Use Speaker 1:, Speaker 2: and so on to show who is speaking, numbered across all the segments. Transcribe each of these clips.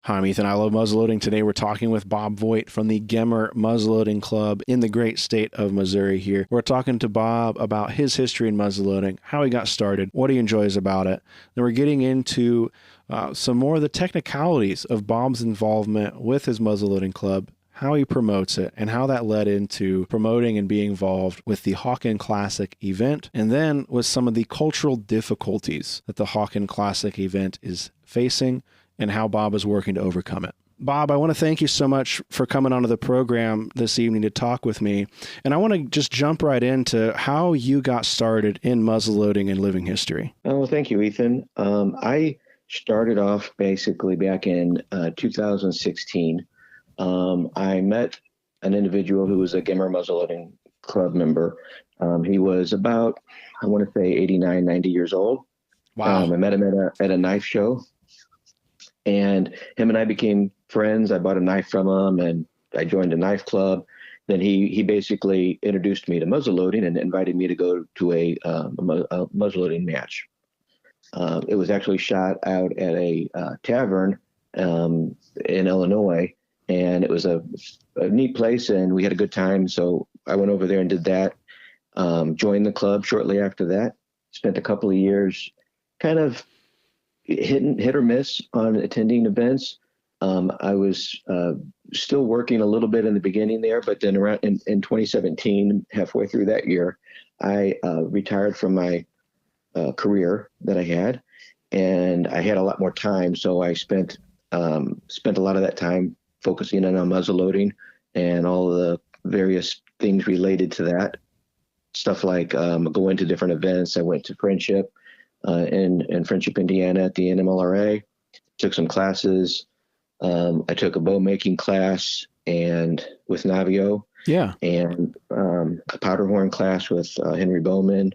Speaker 1: Hi, I'm Ethan. I love muzzleloading. Today we're talking with Bob Vogt from the Gemmer Muzzleloading Club in the great state of Missouri here. We're talking to Bob about his history in muzzleloading, how he got started, what he enjoys about it. Then we're getting into some more of the technicalities of Bob's involvement with his muzzleloading club, how he promotes it, and how that led into promoting and being involved with the Hawken Classic event, and then with some of the cultural difficulties that the Hawken Classic event is facing, and how Bob is working to overcome it. Bob, I want to thank you so much for coming onto the program this evening to talk with me. And I want to just jump right into how you got started in muzzleloading and living history.
Speaker 2: Oh, well, thank you, Ethan. I started off basically back in 2016. I met an individual who was a Gemmer Muzzleloading Club member. He was about, I want to say 89, 90 years old.
Speaker 1: Wow.
Speaker 2: I met him at a knife show. And him and I became friends. I bought a knife from him, and I joined a knife club. Then he basically introduced me to muzzleloading and invited me to go to a muzzleloading match. It was actually shot out at a tavern in Illinois, and it was a neat place, and we had a good time. So I went over there and did that. Joined the club shortly after that. Spent a couple of years kind of hit or miss on attending events. I was still working a little bit in the beginning there, but then around in 2017, halfway through that year, I retired from my career that I had, and I had a lot more time. So I spent a lot of that time focusing on muzzleloading and all the various things related to that. Stuff like going to different events. I went to Friendship in Friendship, Indiana at the NMLRA, took some classes. I took a bow making class and with Navio, and a powder horn class with Henry Bowman.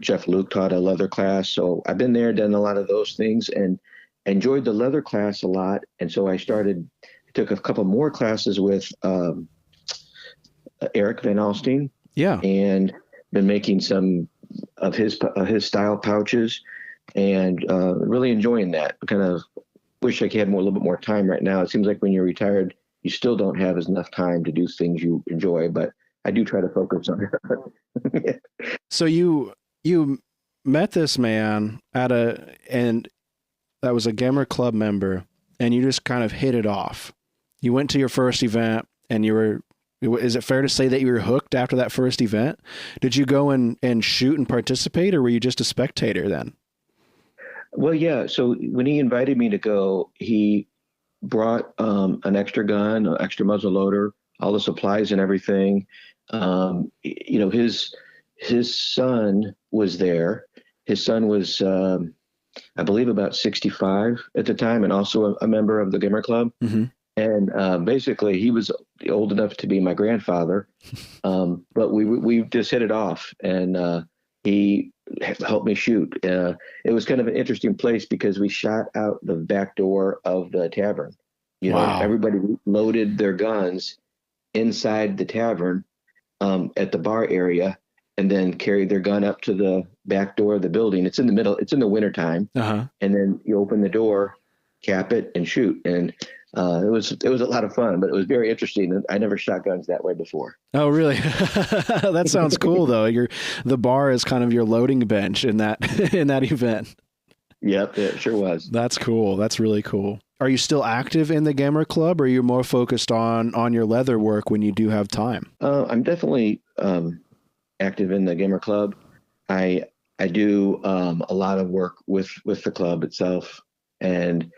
Speaker 2: Jeff Luke taught a leather class. So I've been there, done a lot of those things, and enjoyed the leather class a lot. And so I took a couple more classes with Eric Van Alstine, and been making some of his style pouches, and really enjoying that. Kind of wish I had a little bit more time right now. It seems like when you're retired, you still don't have enough time to do things you enjoy, but I do try to focus on it.
Speaker 1: So you met this man and that was a Gemmer Club member, and you just kind of hit it off. You went to your first event, and is it fair to say that you were hooked after that first event? Did you go and shoot and participate, or were you just a spectator then?
Speaker 2: Well, yeah. So when he invited me to go, he brought an extra gun, an extra muzzle loader, all the supplies and everything. His son was there. His son was, I believe, about 65 at the time, and also a member of the Gemmer Club. Mm-hmm. And basically, he was old enough to be my grandfather, but we just hit it off, and he helped me shoot. It was kind of an interesting place because we shot out the back door of the tavern.
Speaker 1: Wow.
Speaker 2: Everybody loaded their guns inside the tavern at the bar area, and then carried their gun up to the back door of the building. It's in the middle. It's in the wintertime. And then you open the door, cap it, and shoot. And it was a lot of fun, but it was very interesting. I never shot guns that way before.
Speaker 1: Oh, really? That sounds cool, though. The bar is kind of your loading bench in that event.
Speaker 2: Yep, it sure was.
Speaker 1: That's cool. That's really cool. Are you still active in the Gemmer Club, or are you more focused on your leather work when you do have time?
Speaker 2: I'm definitely active in the Gemmer Club. I do a lot of work with the club itself, and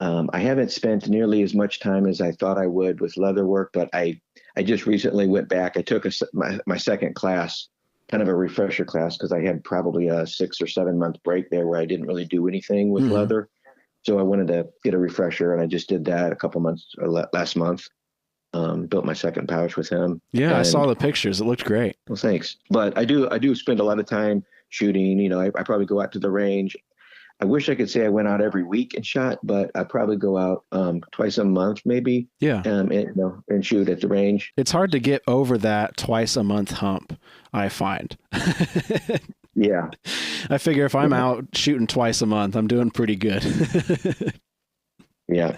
Speaker 2: I haven't spent nearly as much time as I thought I would with leather work, but I just recently went back. I took my second class, kind of a refresher class, because I had probably a 6 or 7 month break there where I didn't really do anything with leather. So I wanted to get a refresher, and I just did that a couple months or last month. Built my second pouch with him.
Speaker 1: Yeah, I saw the pictures. It looked great.
Speaker 2: Well, thanks. But I do spend a lot of time shooting. I probably go out to the range. I wish I could say I went out every week and shot, but I probably go out twice a month, maybe.
Speaker 1: Yeah.
Speaker 2: And shoot at the range.
Speaker 1: It's hard to get over that twice a month hump, I find.
Speaker 2: Yeah.
Speaker 1: I figure if I'm out shooting twice a month, I'm doing pretty good.
Speaker 2: Yeah.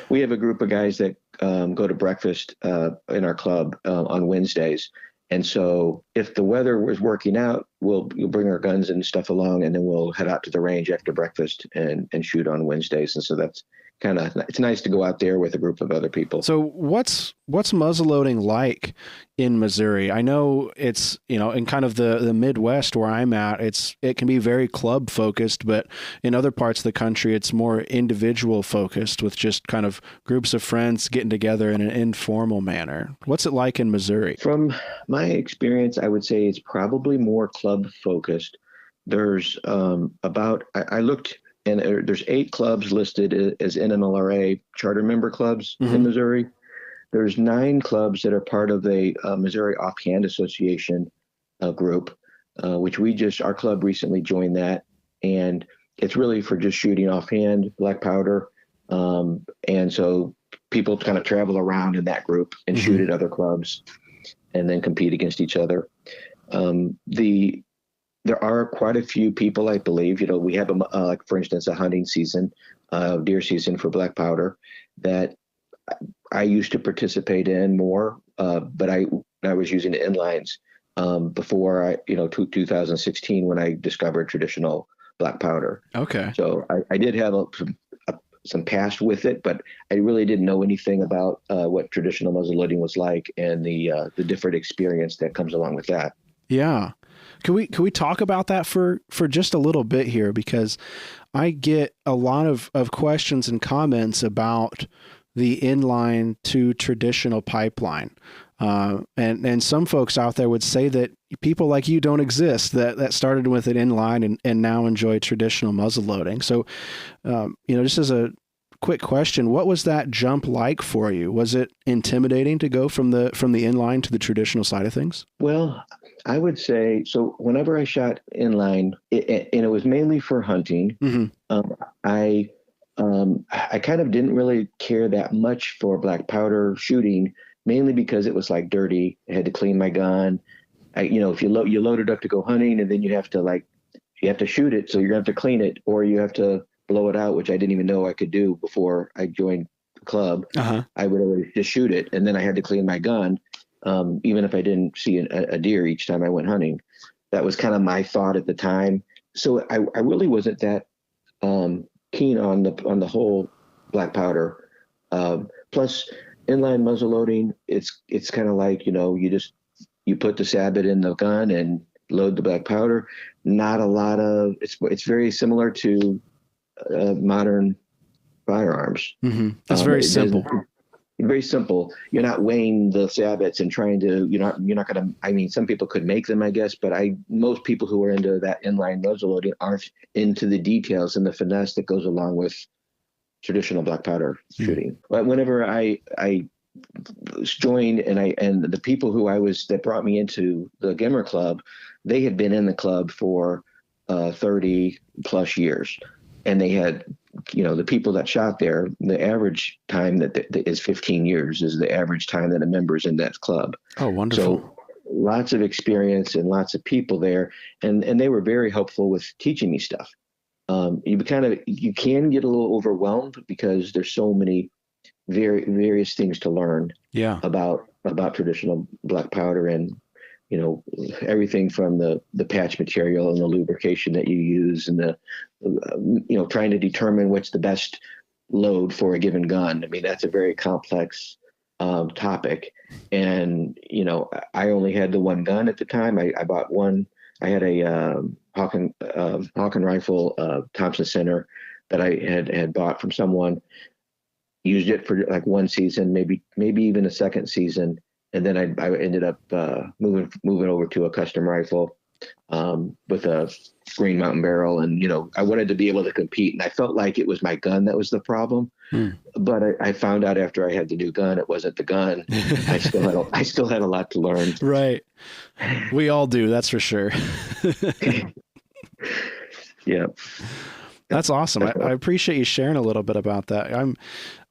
Speaker 2: We have a group of guys that go to breakfast in our club on Wednesdays. And so if the weather was working out, we'll bring our guns and stuff along, and then we'll head out to the range after breakfast and shoot on Wednesdays. And so that's it's nice to go out there with a group of other people.
Speaker 1: So what's muzzleloading like in Missouri? I know it's, in kind of the Midwest where I'm at, it can be very club focused, but in other parts of the country, it's more individual focused with just kind of groups of friends getting together in an informal manner. What's it like in Missouri?
Speaker 2: From my experience, I would say it's probably more club focused. There's I looked, and there's 8 clubs listed as NMLRA charter member clubs in Missouri. There's 9 clubs that are part of the Missouri Offhand Association group, which our club recently joined that. And it's really for just shooting offhand, black powder. And so people kind of travel around in that group and shoot at other clubs and then compete against each other. There are quite a few people, I believe, we have like, for instance, a hunting season, deer season for black powder that I used to participate in more, but I was using the inlines before 2016 when I discovered traditional black powder. Okay. So I did have some past with it, but I really didn't know anything about what traditional muzzleloading was like and the different experience that comes along with that.
Speaker 1: Yeah. Can we talk about that for just a little bit here? Because I get a lot of questions and comments about the inline to traditional pipeline. And some folks out there would say that people like you don't exist, that started with an inline and now enjoy traditional muzzleloading. So, just as a quick question, what was that jump like for you? Was it intimidating to go from the inline to the traditional side of things?
Speaker 2: Well, I would say, so whenever I shot inline, and it was mainly for hunting, I kind of didn't really care that much for black powder shooting, mainly because it was like dirty. I had to clean my gun. If you load it up to go hunting, and then you have to shoot it, so you're gonna have to clean it, or you have to blow it out, which I didn't even know I could do before I joined the club. I would always just shoot it, and then I had to clean my gun. Even if I didn't see a deer each time I went hunting. That was kind of my thought at the time. So I really wasn't that keen on the whole black powder. Plus, inline muzzleloading, it's kind of like, you put the sabot in the gun and load the black powder. Not a lot of it's very similar to modern firearms.
Speaker 1: That's very simple.
Speaker 2: Very simple. You're not weighing the sabots and trying to, you're not going to, I mean, some people could make them, I guess, but most people who are into that inline muzzleloading aren't into the details and the finesse that goes along with traditional black powder shooting. But whenever I joined and the people that brought me into the Gemmer Club, they had been in the club for 30 plus years. And they had, the people that shot there, the average time that is 15 years is the average time that a member's in that club.
Speaker 1: Oh, wonderful.
Speaker 2: So lots of experience and lots of people there. And they were very helpful with teaching me stuff. You can get a little overwhelmed because there's so many various things to learn about traditional black powder and, everything from the patch material and the lubrication that you use and trying to determine what's the best load for a given gun. I mean, that's a very complex topic. And, I only had the one gun at the time. I bought one. I had a Hawken rifle, Thompson Center that I had bought from someone, used it for like one season, maybe even a second season. And then I ended up moving over to a custom rifle with a Green Mountain barrel. And, I wanted to be able to compete. And I felt like it was my gun that was the problem. But I found out after I had the new gun, it wasn't the gun. I still had a lot to learn.
Speaker 1: Right. We all do. That's for sure.
Speaker 2: Yeah.
Speaker 1: That's awesome. I appreciate you sharing a little bit about that.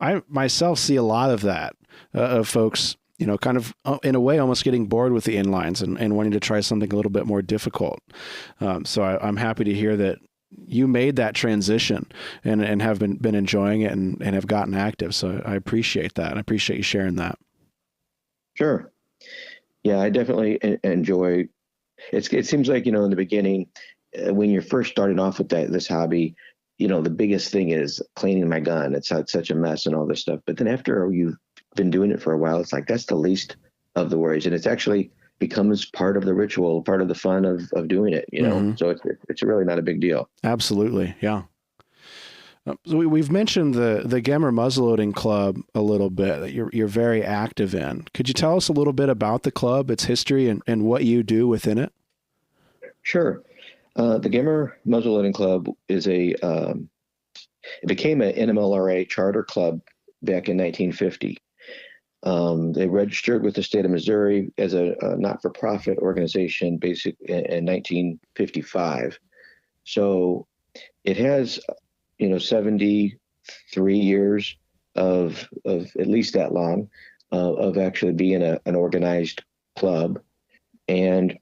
Speaker 1: I myself see a lot of that, of folks, kind of in a way, almost getting bored with the inlines and wanting to try something a little bit more difficult. So I'm happy to hear that you made that transition and have been enjoying it and have gotten active. So I appreciate that. I appreciate you sharing that.
Speaker 2: Sure. Yeah, I definitely enjoy. It seems like, in the beginning, when you're first starting off with this hobby, the biggest thing is cleaning my gun. It's such a mess and all this stuff. But then after you've been doing it for a while, it's like that's the least of the worries, and it's actually becomes part of the ritual, part of the fun of doing it. So it's really not a big deal.
Speaker 1: Absolutely, yeah. So we've mentioned the Gemmer Muzzleloading Club a little bit that you're very active in. Could you tell us a little bit about the club, its history, and what you do within it?
Speaker 2: Sure. The Gemmer Muzzleloading Club it became an NMLRA charter club back in 1950. They registered with the state of Missouri as a not-for-profit organization in 1955. So it has 73 years of at least that long of actually being an organized club. And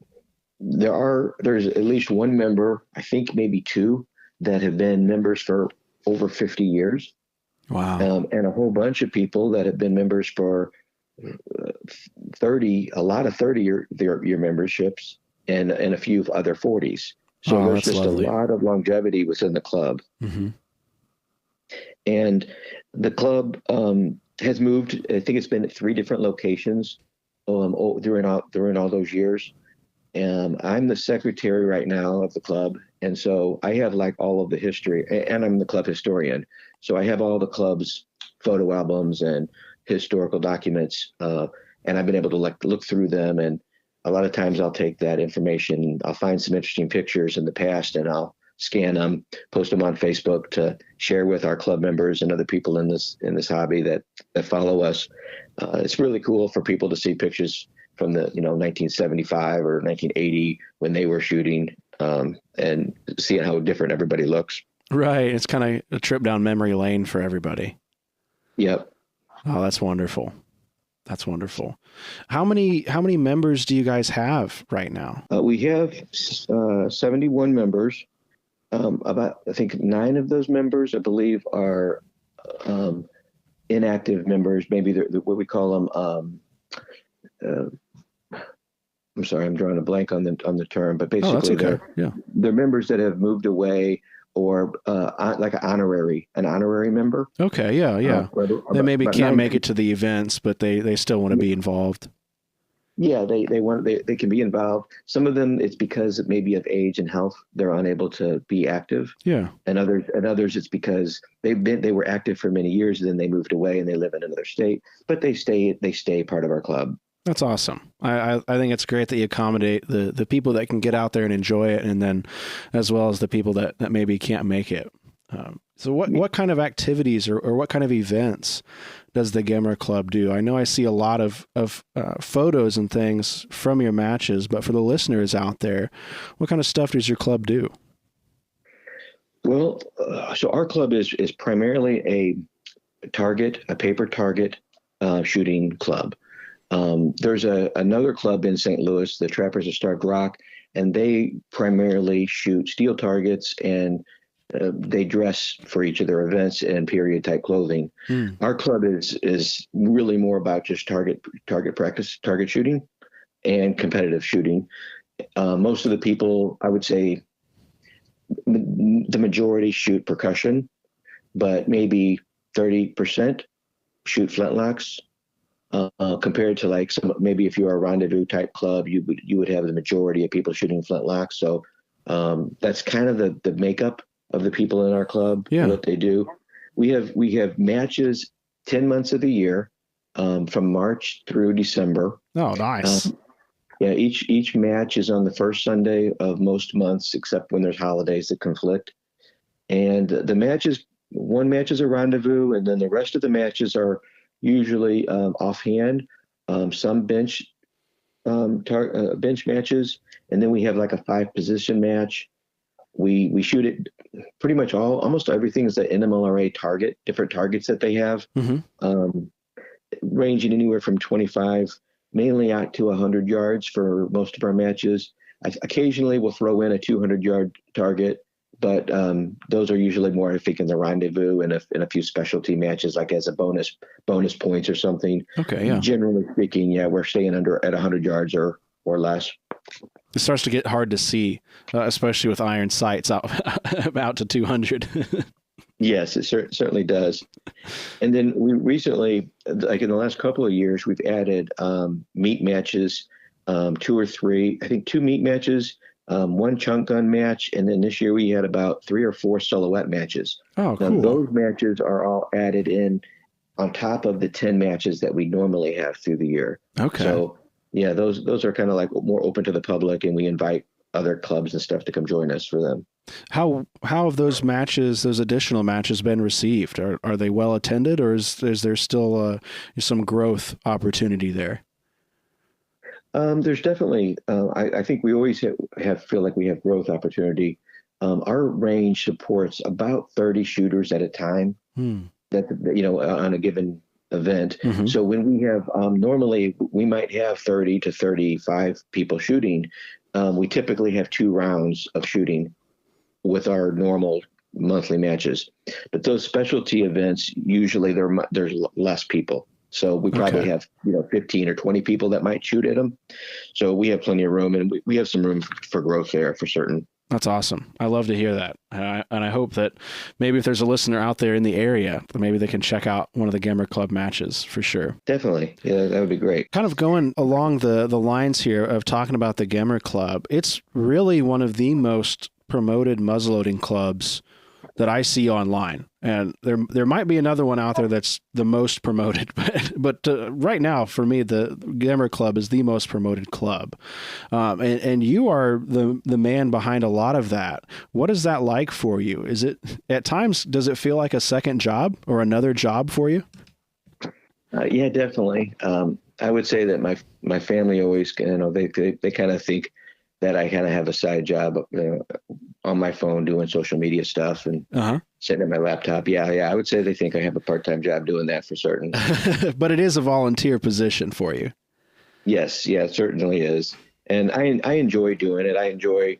Speaker 2: there's at least one member, I think maybe two, that have been members for over 50 years.
Speaker 1: Wow.
Speaker 2: And a whole bunch of people that have been members for 30, a lot of 30-year memberships, and a few other 40s. So there's just lovely. A lot of longevity within the club.
Speaker 1: Mm-hmm.
Speaker 2: And the club has moved. I think it's been at 3 different locations during all those years. I'm the secretary right now of the club, and so I have like all of the history, and I'm the club historian. So I have all the club's photo albums and historical documents, and I've been able to look through them. And a lot of times I'll take that information, I'll find some interesting pictures in the past, and I'll scan them, post them on Facebook to share with our club members and other people in this hobby that follow us. It's really cool for people to see pictures from the 1975 or 1980 when they were shooting, and seeing how different everybody looks.
Speaker 1: Right. It's kind of a trip down memory lane for everybody.
Speaker 2: Yep.
Speaker 1: Oh, that's wonderful. That's wonderful. How many members do you guys have right now?
Speaker 2: We have 71 members. About, I think 9 of those members, I believe, are inactive members. Maybe they're what we call them. I'm sorry, I'm drawing a blank on the term, but basically they're members that have moved away, or like an honorary member.
Speaker 1: Okay, yeah. They maybe can't make it to the events, but they still want to be involved.
Speaker 2: Yeah, they can be involved. Some of them, it's because maybe of age and health, they're unable to be active.
Speaker 1: Yeah.
Speaker 2: And others it's because they were active for many years, and then they moved away and they live in another state, but they stay part of our club.
Speaker 1: That's awesome. I think it's great that you accommodate the people that can get out there and enjoy it, and then as well as the people that maybe can't make it. So what kind of activities or what kind of events does the Gemmer Club do? I know I see a lot of photos and things from your matches, but for the listeners out there, what kind of stuff does your club do?
Speaker 2: Well, so our club is primarily a paper target shooting club. There's another club in St. Louis, the Trappers of Starved Rock, and they primarily shoot steel targets, and they dress for each of their events in period type clothing. Our club is really more about just target practice, target shooting, and competitive shooting. Most of the people, I would say, the majority shoot percussion, but maybe 30% shoot flintlocks. Compared to like maybe if you're a rendezvous type club, you would have the majority of people shooting flintlocks. So that's kind of the makeup of the people in our club.
Speaker 1: Yeah.
Speaker 2: What they do. We have matches 10 months of the year, from March through December.
Speaker 1: Oh, nice.
Speaker 2: Yeah, each match is on the first Sunday of most months, except when there's holidays that conflict. And the matches, one match is a rendezvous, and then the rest of the matches are usually offhand, some bench matches, and then we have like a 5-position match. We shoot it pretty much almost everything is the NMLRA target, different targets that they have, ranging anywhere from 25, mainly out to 100 yards for most of our matches. Occasionally we'll throw in a 200-yard target, but those are usually more, I think, in the rendezvous and in a few specialty matches, like as a bonus points or something.
Speaker 1: Okay, yeah.
Speaker 2: Generally speaking, yeah, we're staying at 100 yards or less.
Speaker 1: It starts to get hard to see, especially with iron sights out out to 200.
Speaker 2: Yes, it certainly does. And then we recently, like in the last couple of years, we've added meat matches, 2 or 3, I think 2 meat matches, 1 chunk gun match, and then this year we had about 3 or 4 silhouette matches.
Speaker 1: Oh, cool.
Speaker 2: Now, those matches are all added in on top of the 10 matches that we normally have through the year.
Speaker 1: Okay.
Speaker 2: So, yeah, those are kind of like more open to the public, and we invite other clubs and stuff to come join us for them.
Speaker 1: How have those matches, those additional matches, been received? Are they well attended, or is there still some growth opportunity there?
Speaker 2: There's definitely, I think we always feel like we have growth opportunity. Our range supports about 30 shooters at a time. That on a given event.
Speaker 1: Mm-hmm.
Speaker 2: So when we have normally we might have 30 to 35 people shooting. We typically have 2 rounds of shooting with our normal monthly matches. But those specialty events, usually there's less people. So we probably have 15 or 20 people that might shoot at them. So we have plenty of room, and we have some room for growth there for certain.
Speaker 1: That's awesome. I love to hear that. And I hope that maybe if there's a listener out there in the area, maybe they can check out one of the Gemmer Club matches for sure.
Speaker 2: Definitely. Yeah, that would be great.
Speaker 1: Kind of going along the lines here of talking about the Gemmer Club, it's really one of the most promoted muzzleloading clubs that I see online. And there might be another one out there that's the most promoted, but right now for me, the Gemmer Club is the most promoted club. And you are the man behind a lot of that. What is that like for you? Is it, at times, does it feel like a second job or another job for you?
Speaker 2: Yeah, definitely. I would say that my family always, they kind of think that I kind of have a side job on my phone doing social media stuff and sitting at my laptop. Yeah. I would say they think I have a part-time job doing that for certain.
Speaker 1: But it is a volunteer position for you.
Speaker 2: Yes. Yeah, it certainly is. And I enjoy doing it. I enjoy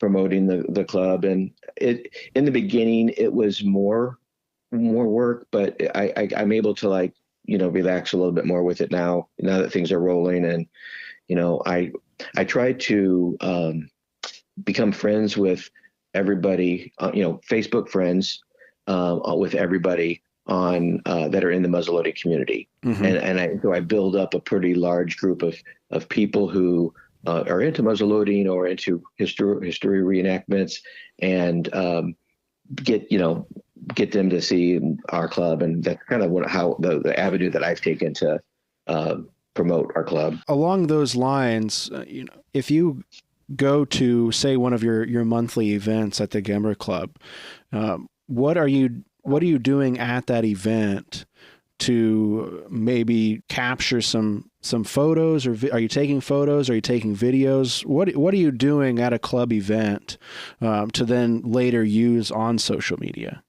Speaker 2: promoting the club. And in the beginning, it was more work, but I'm able to relax a little bit more with it now that things are rolling. And, I try to become friends with everybody, Facebook friends with everybody on that are in the muzzleloading community. Mm-hmm. So I build up a pretty large group of people who are into muzzleloading or into history reenactments, and get them to see our club. And that's kind of how the avenue that I've taken to promote our club. Along
Speaker 1: those lines, if you go to, say, one of your monthly events at the Gemmer Club, what are you doing at that event to maybe capture some photos, or are you taking photos? Are you taking videos? What are you doing at a club event to then later use on social media?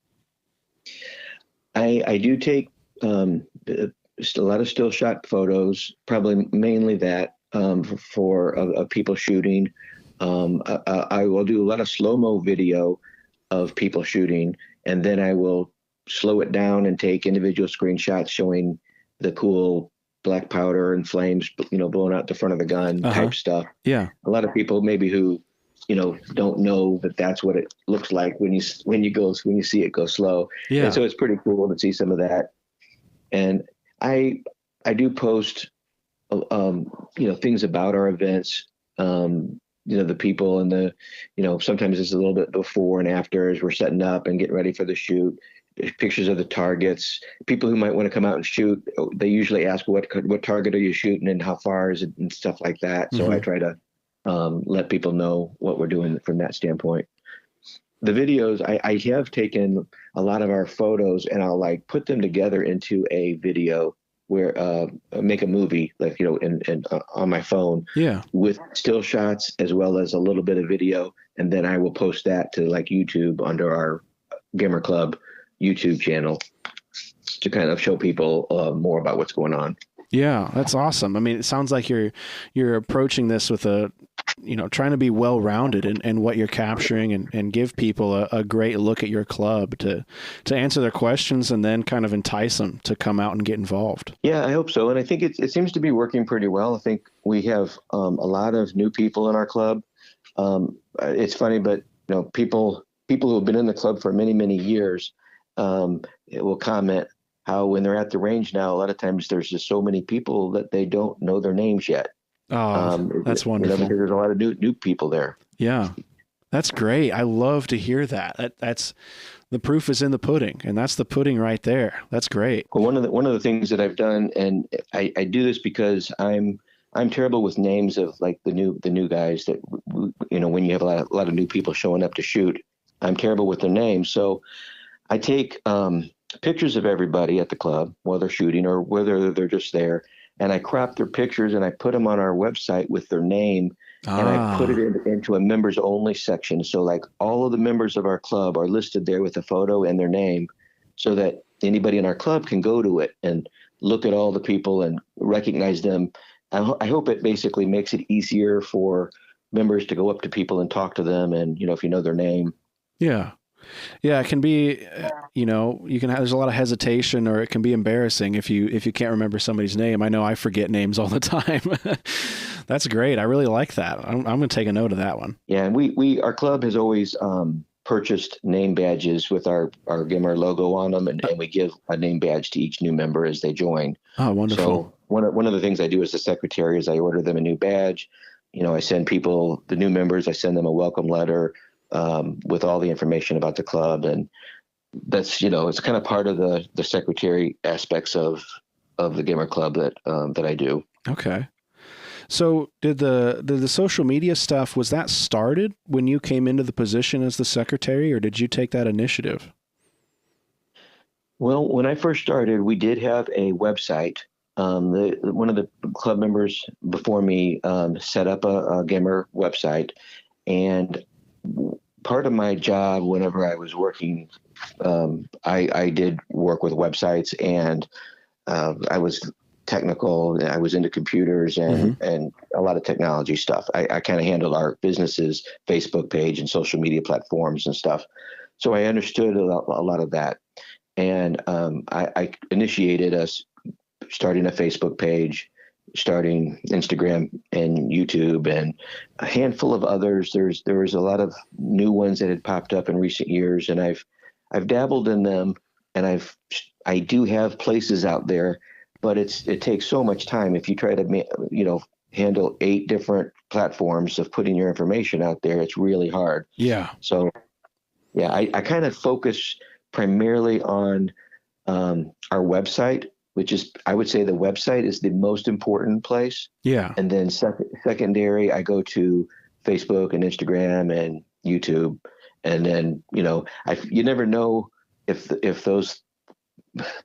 Speaker 2: I do take a lot of still shot photos, probably mainly that for people shooting. I will do a lot of slow-mo video of people shooting, and then I will slow it down and take individual screenshots showing the cool black powder and flames, blowing out the front of the gun type stuff.
Speaker 1: Yeah.
Speaker 2: A lot of people maybe who, don't know that that's what it looks like when you see it go slow.
Speaker 1: Yeah.
Speaker 2: And so it's pretty cool to see some of that. And I do post, things about our events, the people and sometimes it's a little bit before and after as we're setting up and getting ready for the shoot. Pictures of the targets. People who might want to come out and shoot, they usually ask what target are you shooting and how far is it and stuff like that. So I try to let people know what we're doing from that standpoint. The videos, I have taken a lot of our photos and I'll put them together into a video where make a movie and on my phone, with still shots as well as a little bit of video, and then I will post that to YouTube under our Gemmer Club YouTube channel to kind of show people more about what's going on.
Speaker 1: Yeah, that's awesome. I mean, it sounds like you're approaching this with a trying to be well-rounded in what you're capturing and give people a great look at your club to answer their questions and then kind of entice them to come out and get involved.
Speaker 2: Yeah, I hope so. And I think it seems to be working pretty well. I think we have a lot of new people in our club. It's funny, but people who have been in the club for many, many years will comment how when they're at the range now, a lot of times there's just so many people that they don't know their names yet.
Speaker 1: Oh, that's wonderful.
Speaker 2: Because there's a lot of new people there.
Speaker 1: Yeah, that's great. I love to hear that. That's the proof is in the pudding, and that's the pudding right there. That's great.
Speaker 2: Well, one of the things that I've done, and I do this because I'm terrible with names of like the new guys that when you have a lot of new people showing up to shoot, I'm terrible with their names. So I take pictures of everybody at the club while they're shooting or whether they're just there, and I crop their pictures and I put them on our website with their name, and I put it into a members only section. So like all of the members of our club are listed there with a photo and their name, so that anybody in our club can go to it and look at all the people and recognize them. I hope it basically makes it easier for members to go up to people and talk to them, and if you know their name.
Speaker 1: Yeah. Yeah, it can be, there's a lot of hesitation, or it can be embarrassing if you can't remember somebody's name. I know I forget names all the time. That's great. I really like that. I'm going to take a note of that one.
Speaker 2: Yeah, and our club has always purchased name badges with our Gemmer logo on them, and we give a name badge to each new member as they join.
Speaker 1: Oh, wonderful.
Speaker 2: So one of the things I do as the secretary is I order them a new badge. I send people, the new members, I send them a welcome letter with all the information about the club, and that's it's kind of part of the secretary aspects of the Gemmer Club that I do.
Speaker 1: Okay. So did the social media stuff, was that started when you came into the position as the secretary, or did you take that initiative?
Speaker 2: Well, when I first started, we did have a website. One of the club members before me set up a Gemmer website, and part of my job whenever I was working, I did work with websites, and I was technical. I was into computers and a lot of technology stuff. I kind of handled our business's Facebook page and social media platforms and stuff. So I understood a lot of that. And I initiated us starting a Facebook page, starting Instagram and YouTube, and a handful of others. There was a lot of new ones that had popped up in recent years, and I've dabbled in them, and I do have places out there, but it takes so much time if you try to handle 8 different platforms of putting your information out there. It's really hard.
Speaker 1: Yeah.
Speaker 2: So yeah, I kind of focus primarily on our website, which is, I would say the website is the most important place.
Speaker 1: Yeah.
Speaker 2: And then secondary, I go to Facebook and Instagram and YouTube. And then, you never know if those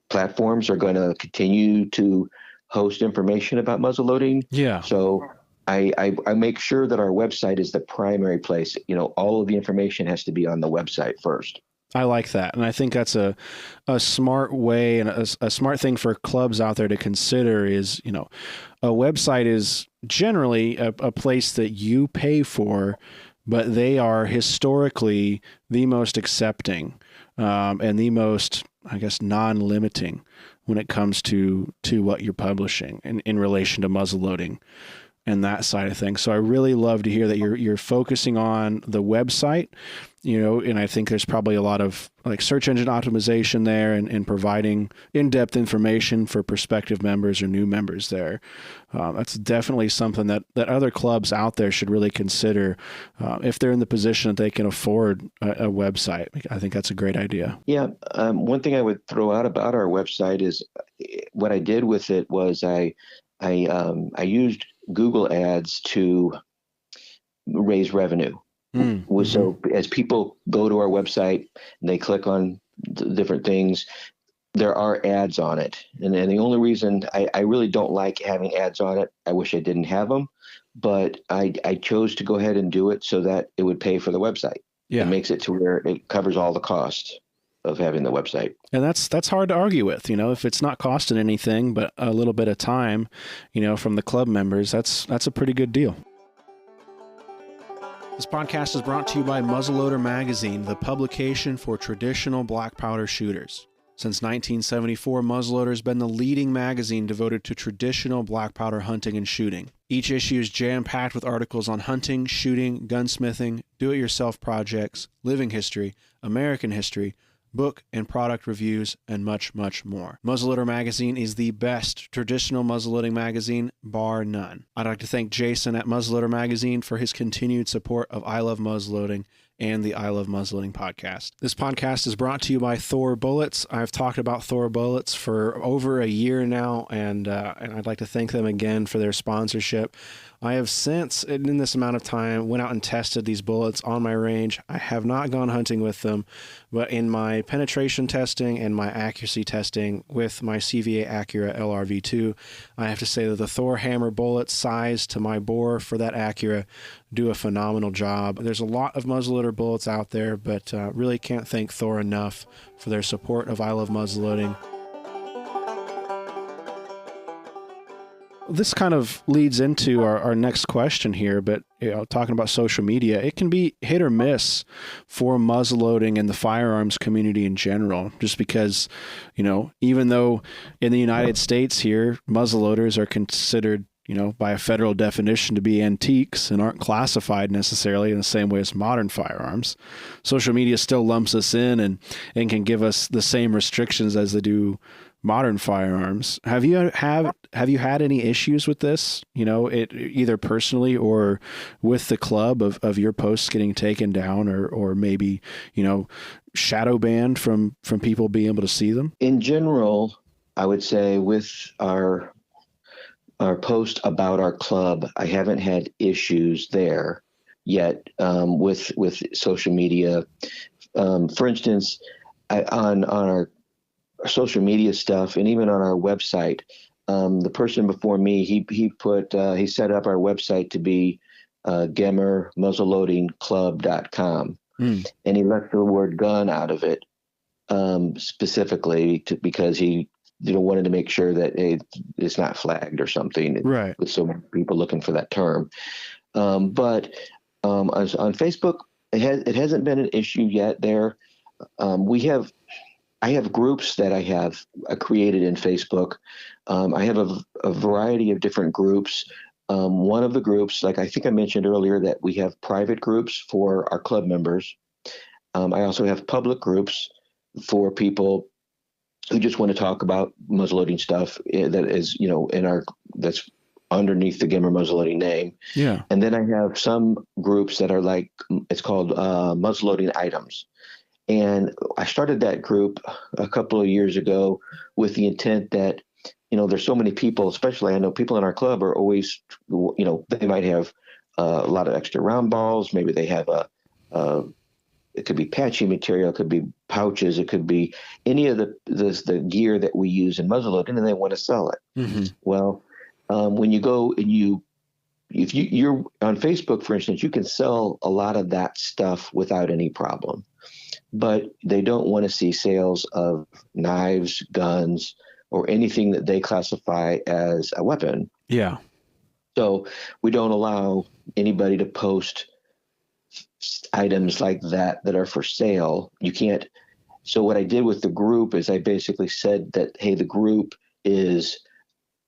Speaker 2: platforms are going to continue to host information about muzzleloading.
Speaker 1: Yeah.
Speaker 2: So I make sure that our website is the primary place. All of the information has to be on the website first.
Speaker 1: I like that. And I think that's a smart way, and a smart thing for clubs out there to consider is, a website is generally a place that you pay for, but they are historically the most accepting and the most, I guess, non-limiting when it comes to what you're publishing in relation to muzzleloading and that side of things. So I really love to hear that you're focusing on the website, and I think there's probably a lot of like search engine optimization there and providing in-depth information for prospective members or new members there. That's definitely something that other clubs out there should really consider if they're in the position that they can afford a website. I think that's a great idea.
Speaker 2: Yeah. One thing I would throw out about our website is what I did with it was I used Google ads to raise revenue. So as people go to our website and they click on different things, there are ads on it. And the only reason I really don't like having ads on it, I wish I didn't have them, but I chose to go ahead and do it so that it would pay for the website. Yeah. It makes it to where it covers all the costs of having the website.
Speaker 1: And that's hard to argue with, if it's not costing anything but a little bit of time, from the club members, that's a pretty good deal. This podcast is brought to you by Muzzleloader Magazine, the publication for traditional black powder shooters. Since 1974, Muzzleloader has been the leading magazine devoted to traditional black powder hunting and shooting. Each issue is jam-packed with articles on hunting, shooting, gunsmithing, do-it-yourself projects, living history, American history, book and product reviews, and much, much more. Muzzleloader Magazine is the best traditional muzzleloading magazine, bar none. I'd like to thank Jason at Muzzleloader Magazine for his continued support of I Love Muzzleloading and the I Love Muzzleloading podcast. This podcast is brought to you by Thor Bullets. I've talked about Thor Bullets for over a year now, and I'd like to thank them again for their sponsorship. I have since, in this amount of time, went out and tested these bullets on my range. I have not gone hunting with them, but in my penetration testing and my accuracy testing with my CVA Accura LRV2, I have to say that the Thor Hammer bullets sized to my bore for that Accura do a phenomenal job. There's a lot of muzzleloader bullets out there, but really can't thank Thor enough for their support of I Love Muzzleloading. This kind of leads into our next question here, but talking about social media, it can be hit or miss for muzzleloading and the firearms community in general, just because, even though in the United States here, muzzleloaders are considered, by a federal definition to be antiques and aren't classified necessarily in the same way as modern firearms, social media still lumps us in and can give us the same restrictions as they do modern firearms. Have you had any issues with this? Either personally or with the club of your posts getting taken down or maybe, shadow banned from people being able to see them? In general, I would say with our post about our club, I haven't had issues there yet with social media. For instance, on our social media stuff and even on our website, the person before me, he set up our website to be Gemmer Muzzleloading Club.com, and he left the word gun out of it specifically because he wanted to make sure that it's not flagged or something, right, with so many people looking for that term. But on Facebook, it hasn't been an issue yet there. I have groups that I have created in Facebook. I have a variety of different groups. One of the groups, like I think I mentioned earlier, that we have private groups for our club members. I also have public groups for people who just want to talk about muzzleloading stuff that is, that's underneath the Gemmer Muzzleloading name. Yeah. And then I have some groups that are like, it's called muzzleloading items. And I started that group a couple of years ago with the intent that, there's so many people, especially I know people in our club are always, they might have a lot of extra round balls. Maybe they have it could be patchy material, it could be pouches, it could be any of the gear that we use in muzzleloading, and they want to sell it. Mm-hmm. Well, when you go and if you're on Facebook, for instance, you can sell a lot of that stuff without any problem. But they don't want to see sales of knives, guns, or anything that they classify as a weapon. Yeah. So we don't allow anybody to post items like that are for sale. You can't. So what I did with the group is I basically said that, hey, the group is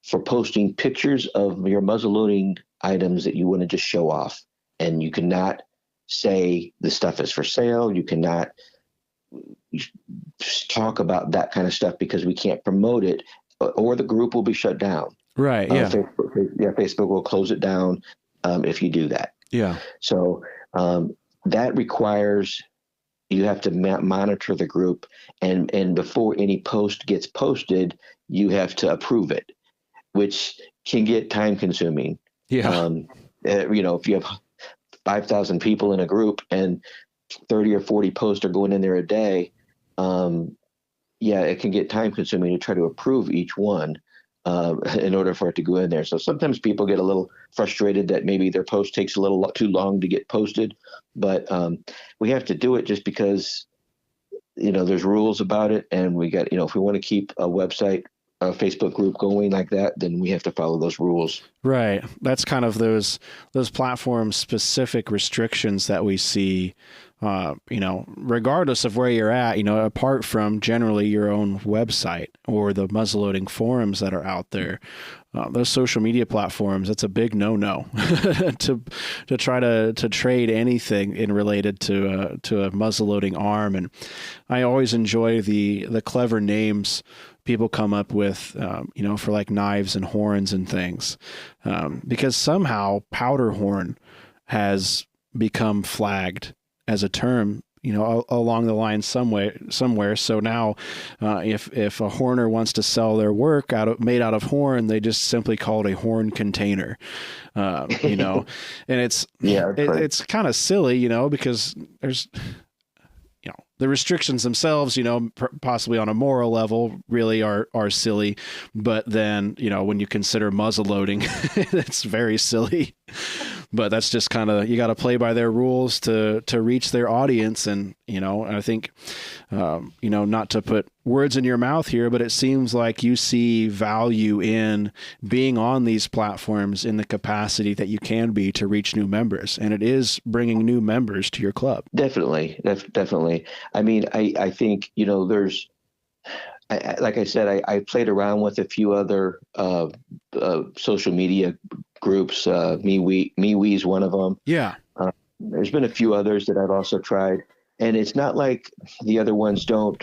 Speaker 1: for posting pictures of your muzzleloading items that you want to just show off. And you cannot say the stuff is for sale. You cannot talk about that kind of stuff because we can't promote it, or the group will be shut down. Right. Yeah. Facebook will close it down if you do that. Yeah. So that requires you have to monitor the group, and before any post gets posted, you have to approve it, which can get time consuming. Yeah. If you have 5,000 people in a group and 30 or 40 posts are going in there a day, it can get time consuming to try to approve each one in order for it to go in there. So sometimes people get a little frustrated that maybe their post takes a little too long to get posted, but we have to do it just because, there's rules about it. And we got, if we want to keep a website
Speaker 2: a Facebook group going like that, then we have to follow those rules.
Speaker 1: Right. That's kind of those platform specific restrictions that we see, regardless of where you're at, apart from generally your own website or the muzzleloading forums that are out there. Those social media platforms, that's a big no-no to try to trade anything in related to a muzzleloading arm. And I always enjoy the clever names people come up with, for like knives and horns and things, because somehow powder horn has become flagged as a term, along the line somewhere. So now, if a horner wants to sell their work made out of horn, they just simply call it a horn container, and it's kind of silly, because there's, the restrictions themselves, possibly on a moral level, really are silly. But then, when you consider muzzle loading, it's very silly. But that's just kind of, you got to play by their rules to reach their audience. And, I think, not to put words in your mouth here, but it seems like you see value in being on these platforms in the capacity that you can be to reach new members. And it is bringing new members to your club.
Speaker 2: Definitely. Definitely. I mean, I think, there's, like I said, I played around with a few other social media groups. MeWe is one of them.
Speaker 1: Yeah.
Speaker 2: There's been a few others that I've also tried, and it's not like the other ones don't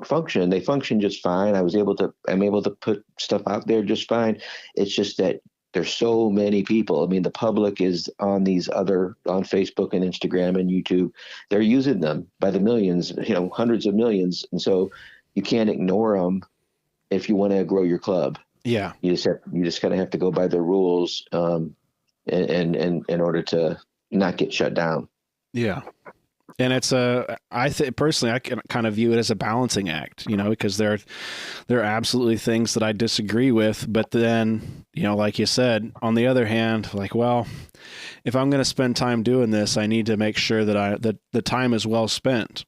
Speaker 2: function. They function just fine. I'm able to put stuff out there just fine. It's just that there's so many people. I mean, the public is on on Facebook and Instagram and YouTube. They're using them by the millions, hundreds of millions, and so you can't ignore them if you want to grow your club.
Speaker 1: Yeah.
Speaker 2: You just kind of have to go by the rules, and in order to not get shut down.
Speaker 1: Yeah. And it's personally, I can kind of view it as a balancing act, because there are absolutely things that I disagree with, but then, like you said, on the other hand, like, well, if I'm going to spend time doing this, I need to make sure that the time is well spent,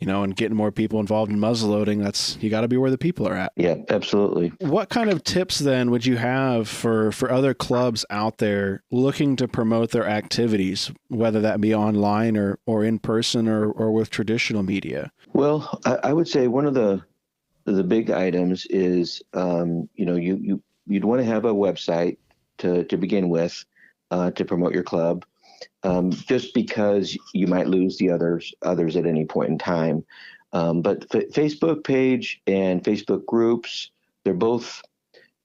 Speaker 1: and getting more people involved in muzzleloading. You got to be where the people are at.
Speaker 2: Yeah, absolutely.
Speaker 1: What kind of tips then would you have for other clubs out there looking to promote their activities, whether that be online or in person or with traditional media?
Speaker 2: Well, I would say one of the big items is, you'd want to have a website to begin with, to promote your club. Just because you might lose the others at any point in time. But Facebook page and Facebook groups, they're both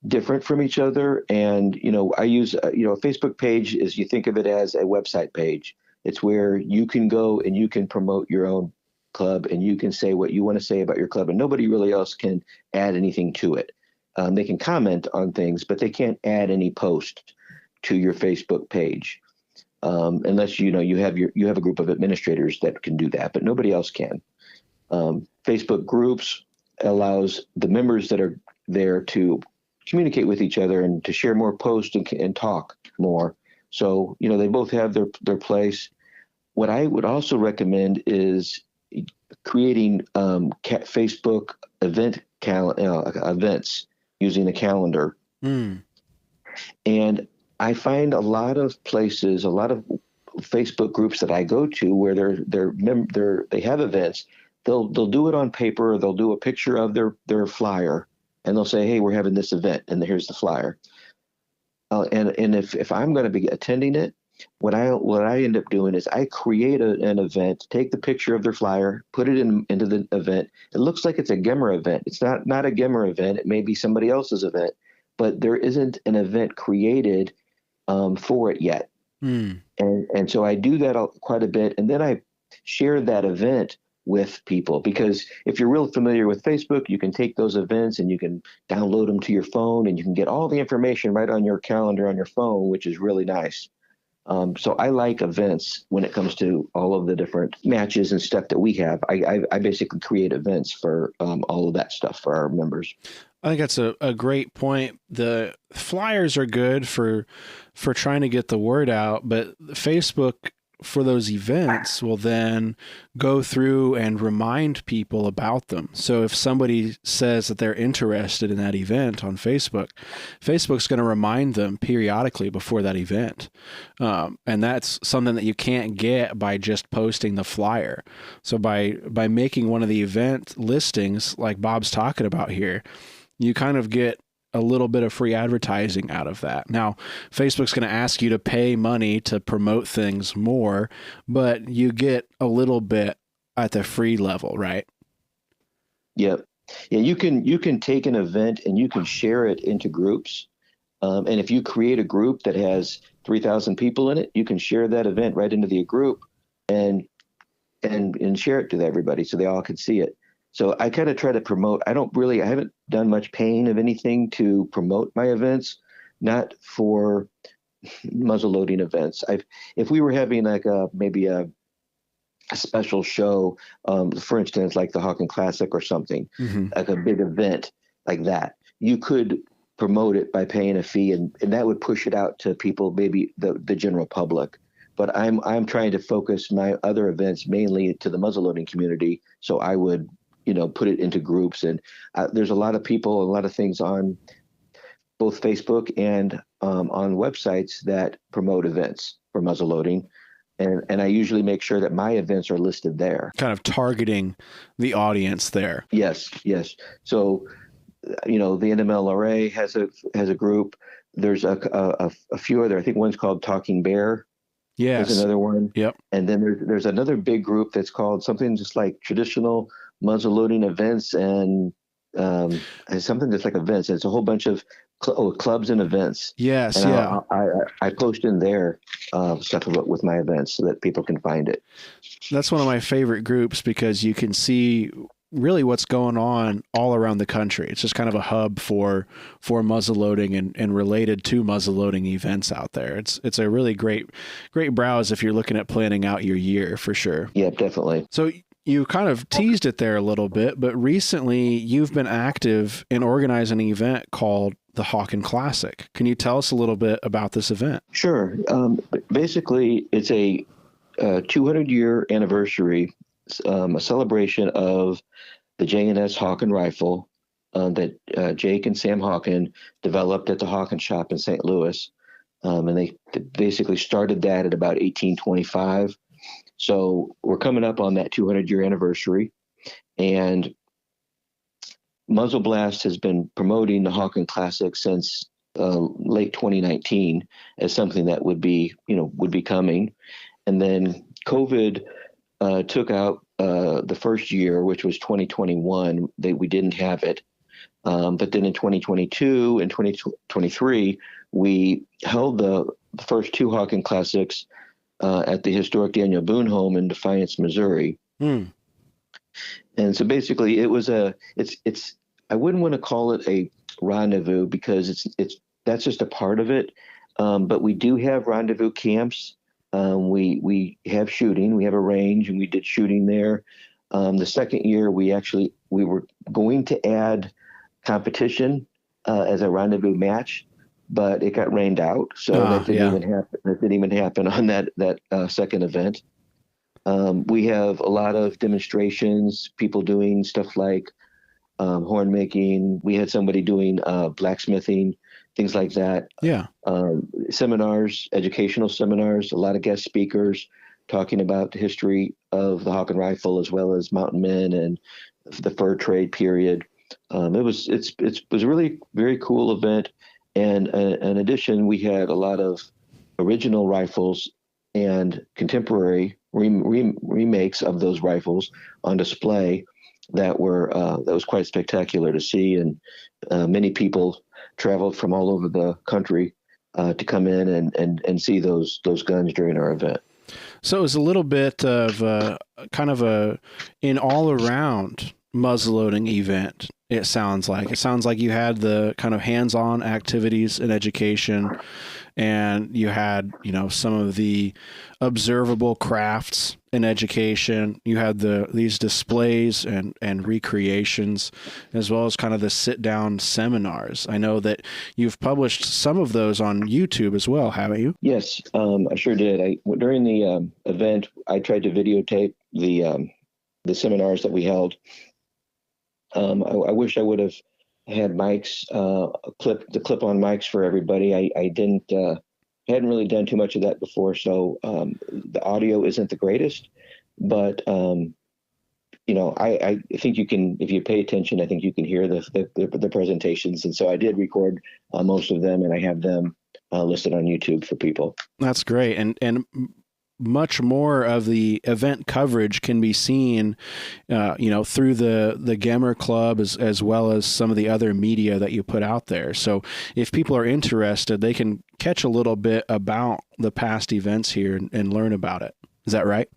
Speaker 2: different from each other. And, I use, a Facebook page is, you think of it as a website page. It's where you can go and you can promote your own club and you can say what you want to say about your club, and nobody really else can add anything to it. They can comment on things, but they can't add any post to your Facebook page. Unless you have a group of administrators that can do that, but nobody else can. Facebook groups allows the members that are there to communicate with each other and to share more posts and talk more. So they both have their place. What I would also recommend is creating Facebook events using a calendar. And I find a lot of places, a lot of Facebook groups that I go to where they have events. They'll do it on paper, or they'll do a picture of their flyer, and they'll say, "Hey, we're having this event, and here's the flyer." And if I'm going to be attending it, what I end up doing is I create an event, take the picture of their flyer, put it into the event. It looks like it's a Gemmer event. It's not a Gemmer event. It may be somebody else's event, but there isn't an event created for it yet. And so I do that quite a bit. And then I share that event with people, because if you're real familiar with Facebook, you can take those events and you can download them to your phone, and you can get all the information right on your calendar on your phone, which is really nice. So I like events when it comes to all of the different matches and stuff that we have. I basically create events for all of that stuff for our members.
Speaker 1: I think that's a great point. The flyers are good for trying to get the word out, but Facebook for those events will then go through and remind people about them. So if somebody says that they're interested in that event on Facebook, Facebook's going to remind them periodically before that event. And that's something that you can't get by just posting the flyer. So by making one of the event listings like Bob's talking about here, you kind of get a little bit of free advertising out of that. Now, Facebook's going to ask you to pay money to promote things more, but you get a little bit at the free level, right?
Speaker 2: Yep. Yeah, you can take an event and you can share it into groups. And if you create a group that has 3,000 people in it, you can share that event right into the group and share it to everybody so they all can see it. So I kind of try to promote. I haven't done much paying of anything to promote my events, not for muzzleloading events. If we were having like maybe a special show, for instance, like the Hawken Classic or something, like a big event like that, you could promote it by paying a fee, and that would push it out to people, maybe the general public. But I'm trying to focus my other events mainly to the muzzleloading community. So I would, put it into groups, and there's a lot of people, a lot of things on both Facebook and on websites that promote events for muzzleloading. And I usually make sure that my events are listed there.
Speaker 1: Kind of targeting the audience there.
Speaker 2: Yes. So, the NMLRA has a group. There's a few other, I think one's called Talking Bear.
Speaker 1: Yes.
Speaker 2: There's another one.
Speaker 1: Yep.
Speaker 2: And then there's another big group that's called something just like Traditional Muzzleloading Events and something that's like events. It's a whole bunch of clubs and events.
Speaker 1: Yes.
Speaker 2: And
Speaker 1: yeah.
Speaker 2: I post in there stuff with my events so that people can find it.
Speaker 1: That's one of my favorite groups because you can see really what's going on all around the country. It's just kind of a hub for muzzleloading and related to muzzleloading events out there. It's a really great browse if you're looking at planning out your year for sure.
Speaker 2: Yeah, definitely.
Speaker 1: So you kind of teased it there a little bit, but recently you've been active in organizing an event called the Hawken Classic. Can you tell us a little bit about this event?
Speaker 2: Sure. Basically, it's a 200-year anniversary, a celebration of the J&S Hawken rifle that Jake and Sam Hawken developed at the Hawken shop in St. Louis. And they basically started that at about 1825. So we're coming up on that 200-year anniversary. And Muzzle Blast has been promoting the Hawken Classic since late 2019 as something that would be coming. And then COVID took out the first year, which was 2021. We didn't have it. But then in 2022 and 2023, we held the first two Hawken Classics at the historic Daniel Boone home in Defiance, Missouri. And so basically it was I wouldn't want to call it a rendezvous because that's just a part of it. But we do have rendezvous camps. We have shooting, we have a range, and we did shooting there. The second year we were going to add competition as a rendezvous match, but it got rained out. So that didn't even happen. That didn't even happen on that second event. We have a lot of demonstrations, people doing stuff like horn making. We had somebody doing blacksmithing, things like that.
Speaker 1: Yeah.
Speaker 2: Seminars, educational seminars, a lot of guest speakers talking about the history of the Hawken rifle as well as mountain men and the fur trade period. It was a really very cool event. And in addition, we had a lot of original rifles and contemporary remakes of those rifles on display that was quite spectacular to see. And many people traveled from all over the country to come in and see those guns during our event.
Speaker 1: So it was a little bit of kind of an all-around muzzleloading event. It sounds like you had the kind of hands-on activities and education, and you had, some of the observable crafts in education. You had these displays and recreations, as well as kind of the sit-down seminars. I know that you've published some of those on YouTube as well, haven't you?
Speaker 2: Yes, I sure did. During the event, I tried to videotape the seminars that we held. I wish I would have had mics, clip-on mics for everybody. I didn't, hadn't really done too much of that before, so the audio isn't the greatest. But I think you can, if you pay attention, I think you can hear the presentations. And so I did record most of them, and I have them listed on YouTube for people.
Speaker 1: That's great, and much more of the event coverage can be seen, through the Gemmer Club as well as some of the other media that you put out there. So if people are interested, they can catch a little bit about the past events here and learn about it. Is that right?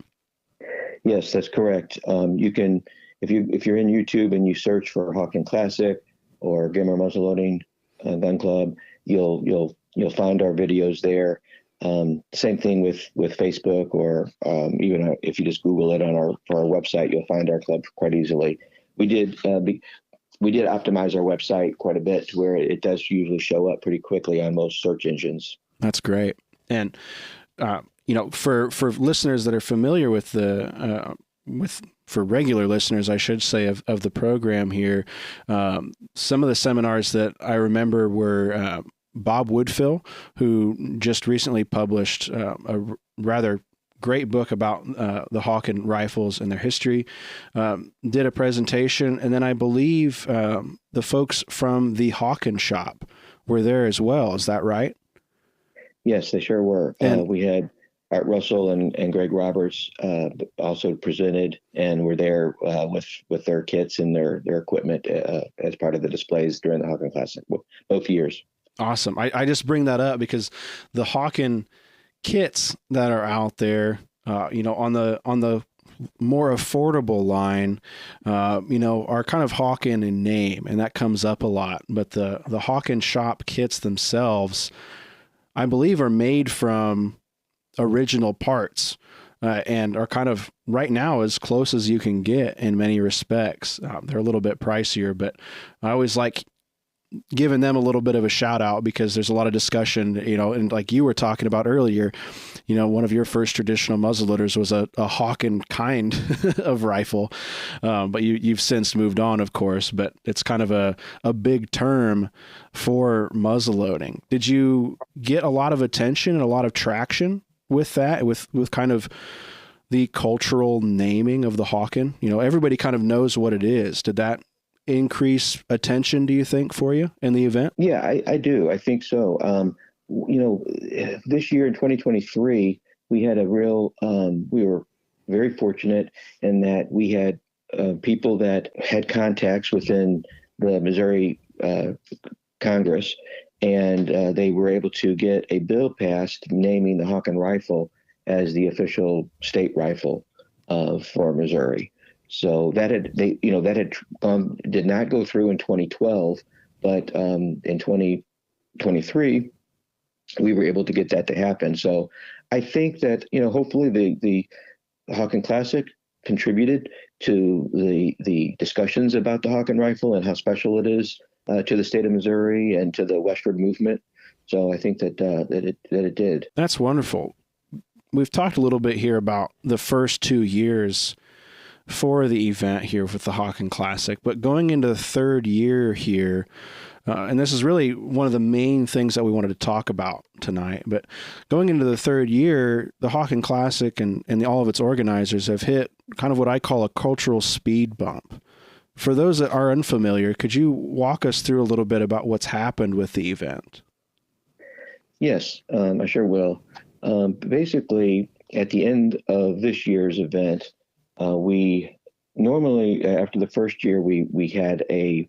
Speaker 2: Yes, that's correct. You can, if you're in YouTube and you search for Hawken Classic or Gemmer Muzzleloading Gun Club, you'll find our videos there. Same thing with Facebook, or even if you just Google it on our website, you'll find our club quite easily. We did optimize our website quite a bit to where it does usually show up pretty quickly on most search engines.
Speaker 1: That's great. And for listeners that are familiar with for regular listeners, I should say, of the program here, some of the seminars that I remember were Bob Woodfill, who just recently published a rather great book about the Hawken rifles and their history, did a presentation. And then I believe the folks from the Hawken shop were there as well. Is that right?
Speaker 2: Yes, they sure were. We had Art Russell and Greg Roberts also presented and were there with their kits and their equipment as part of the displays during the Hawken Classic, both years.
Speaker 1: Awesome. I just bring that up because the Hawken kits that are out there, on the more affordable line, are kind of Hawken in name, and that comes up a lot. But the Hawken shop kits themselves, I believe, are made from original parts and are kind of right now as close as you can get in many respects. They're a little bit pricier, but I always like giving them a little bit of a shout out because there's a lot of discussion, and like you were talking about earlier, one of your first traditional muzzleloaders was a Hawken kind of rifle. But you've since moved on, of course, but it's kind of a big term for muzzleloading. Did you get a lot of attention and a lot of traction with that, with kind of the cultural naming of the Hawken? Everybody kind of knows what it is. Did that increase attention, do you think, for you in the event?
Speaker 2: Yeah, I do. I think so. This year in 2023, we had we were very fortunate in that we had people that had contacts within the Missouri Congress, and they were able to get a bill passed naming the Hawken rifle as the official state rifle for Missouri. So did not go through in 2012, but in 2023 we were able to get that to happen. So I think that hopefully the Hawken Classic contributed to the discussions about the Hawken rifle and how special it is to the state of Missouri and to the westward movement. So I think that it did.
Speaker 1: That's wonderful. We've talked a little bit here about the first 2 years for the event here with the Hawken Classic, but going into the third year here, and this is really one of the main things that we wanted to talk about tonight, but going into the third year, the Hawken Classic and all of its organizers have hit kind of what I call a cultural speed bump. For those that are unfamiliar, could you walk us through a little bit about what's happened with the event?
Speaker 2: Yes, I sure will. Basically, at the end of this year's event, we normally, after the first year, we had a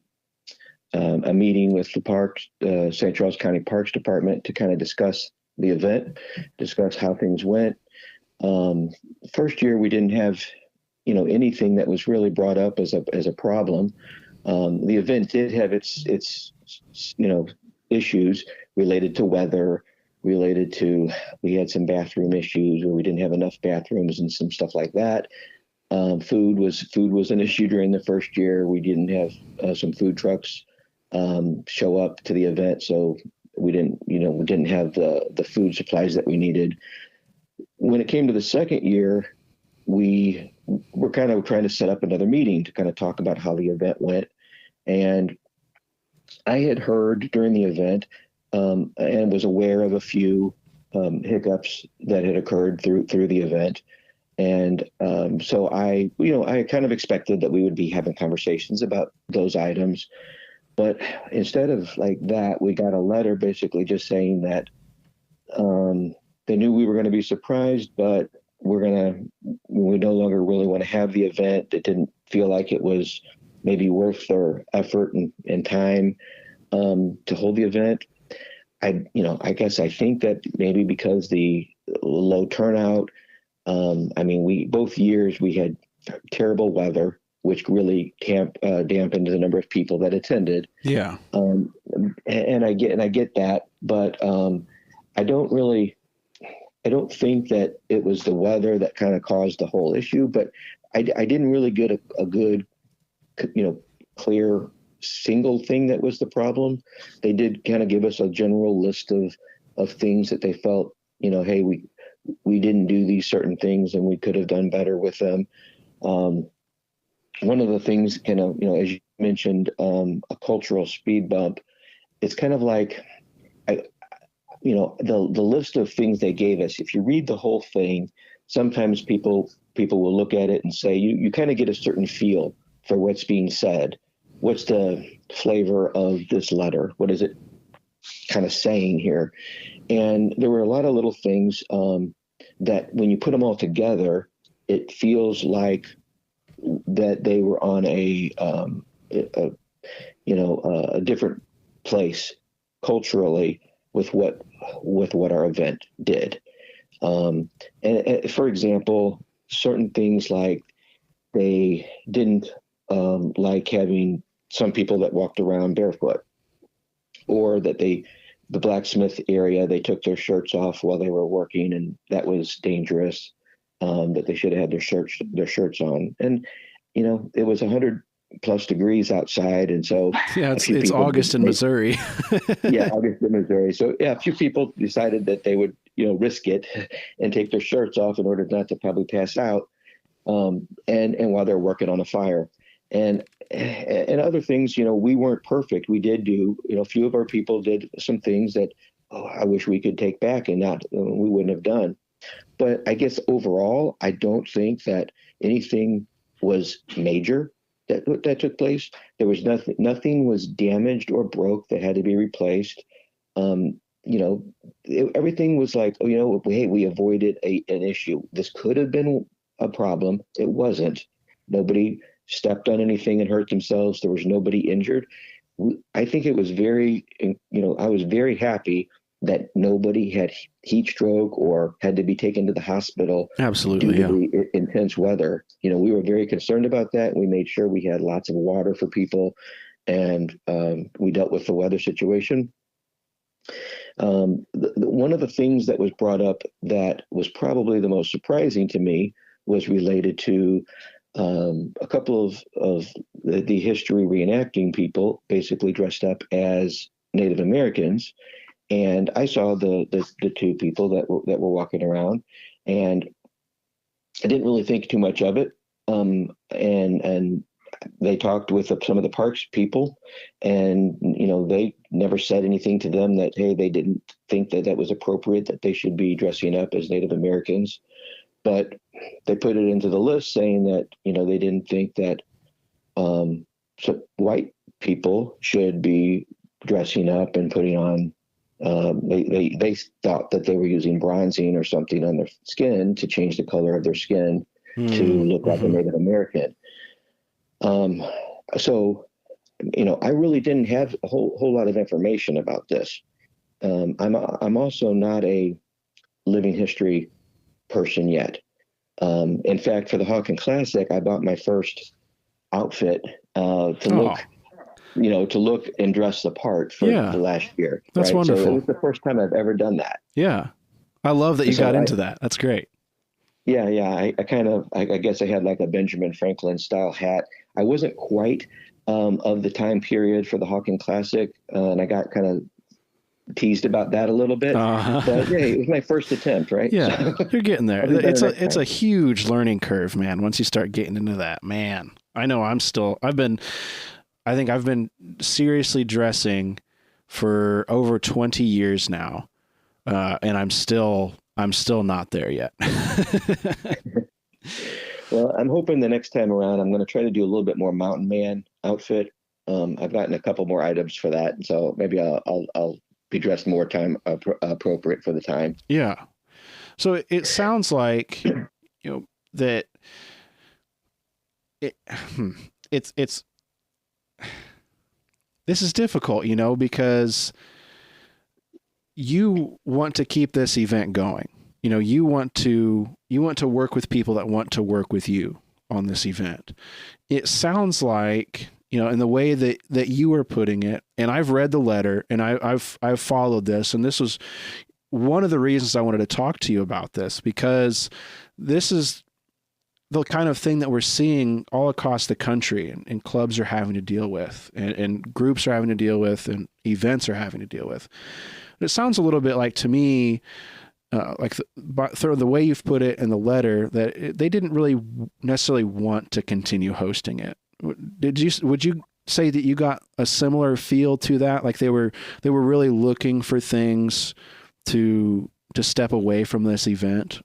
Speaker 2: meeting with the Parks, St. Charles County Parks Department to kind of discuss the event, discuss how things went. First year, we didn't have, anything that was really brought up as a problem. The event did have its issues related to weather, related to, we had some bathroom issues where we didn't have enough bathrooms and some stuff like that. Food was an issue during the first year. We didn't have some food trucks show up to the event, so we didn't have the food supplies that we needed. When it came to the second year, we were kind of trying to set up another meeting to kind of talk about how the event went. And I had heard during the event and was aware of a few hiccups that had occurred through the event. And so I kind of expected that we would be having conversations about those items. But instead of like that, we got a letter basically just saying that they knew we were going to be surprised, but we no longer really want to have the event. It didn't feel like it was maybe worth their effort and time to hold the event. I guess I think that maybe because the low turnout, both years we had terrible weather, which really dampened the number of people that attended.
Speaker 1: Yeah.
Speaker 2: And I get that, but I don't think that it was the weather that kind of caused the whole issue, but I didn't really get a good, clear single thing that was the problem. They did kind of give us a general list of things that they felt, hey, we didn't do these certain things and we could have done better with them. One of the things, as you mentioned, a cultural speed bump, it's kind of like, the list of things they gave us, if you read the whole thing, sometimes people will look at it and say, you kind of get a certain feel for what's being said. What's the flavor of this letter? What is it kind of saying here? And there were a lot of little things that when you put them all together, it feels like that they were on a different place culturally with what our event did. And for example, certain things like they didn't like having some people that walked around barefoot, or that the blacksmith area, they took their shirts off while they were working, and that was dangerous. That they should have had their shirts on, and it was 100+ degrees outside, and so
Speaker 1: yeah, it's August in Missouri.
Speaker 2: Yeah, August in Missouri. So yeah, a few people decided that they would risk it and take their shirts off in order not to probably pass out, and while they're working on a fire. And other things, we weren't perfect. We did do, a few of our people did some things that, I wish we could take back and not, we wouldn't have done. But I guess overall, I don't think that anything was major that took place. There was nothing was damaged or broke that had to be replaced. Everything was like, hey, we avoided an issue. This could have been a problem. It wasn't. Nobody stepped on anything and hurt themselves. There was nobody injured. I think it was I was very happy that nobody had heat stroke or had to be taken to the hospital.
Speaker 1: Absolutely,
Speaker 2: due to the intense weather. We were very concerned about that. We made sure we had lots of water for people, and we dealt with the weather situation. One of the things that was brought up that was probably the most surprising to me was related to a couple of the history reenacting people basically dressed up as Native Americans. And I saw the two people that were walking around, and I didn't really think too much of it. And they talked with some of the parks people, and they never said anything to them that, hey, they didn't think that was appropriate, that they should be dressing up as Native Americans. But they put it into the list saying that they didn't think that white people should be dressing up and putting on. They thought that they were using bronzing or something on their skin to change the color of their skin to look like a Native American. So I really didn't have a whole lot of information about this. I'm also not a living history person yet. In fact, for the Hawken Classic, I bought my first outfit to look to look and dress the part for
Speaker 1: Yeah.
Speaker 2: the last year.
Speaker 1: That's
Speaker 2: right. So it
Speaker 1: wonderful.
Speaker 2: was the first time I've ever done that.
Speaker 1: Yeah. I love that you
Speaker 2: So
Speaker 1: got into that. That's great.
Speaker 2: Yeah. I guess I had like a Benjamin Franklin style hat. I wasn't quite of the time period for the Hawken Classic, and I got kind of teased about that a little bit. But yeah, it was my first attempt, right?
Speaker 1: Yeah,
Speaker 2: So,
Speaker 1: you're getting there.
Speaker 2: I'll do better
Speaker 1: It's
Speaker 2: next
Speaker 1: a
Speaker 2: time.
Speaker 1: huge learning curve, man. Once you start getting into that, man. I know I think I've been seriously dressing for over 20 years now. And I'm still not there yet.
Speaker 2: Well, I'm hoping the next time around, I'm going to try to do a little bit more mountain man outfit. I've gotten a couple more items for that, and so maybe I'll be dressed more time appropriate for the time.
Speaker 1: Yeah. So it sounds like, that it, it's this is difficult, because you want to keep this event going. You want to work with people that want to work with you on this event. It sounds like, in the way that you were putting it, and I've read the letter and I've followed this, and this was one of the reasons I wanted to talk to you about this, because this is the kind of thing that we're seeing all across the country, and clubs are having to deal with, and groups are having to deal with, and events are having to deal with. It sounds a little bit like, to me, like through the way you've put it in the letter, that they didn't really necessarily want to continue hosting it. Would you say that you got a similar feel to that? Like they were really looking for things to step away from this event?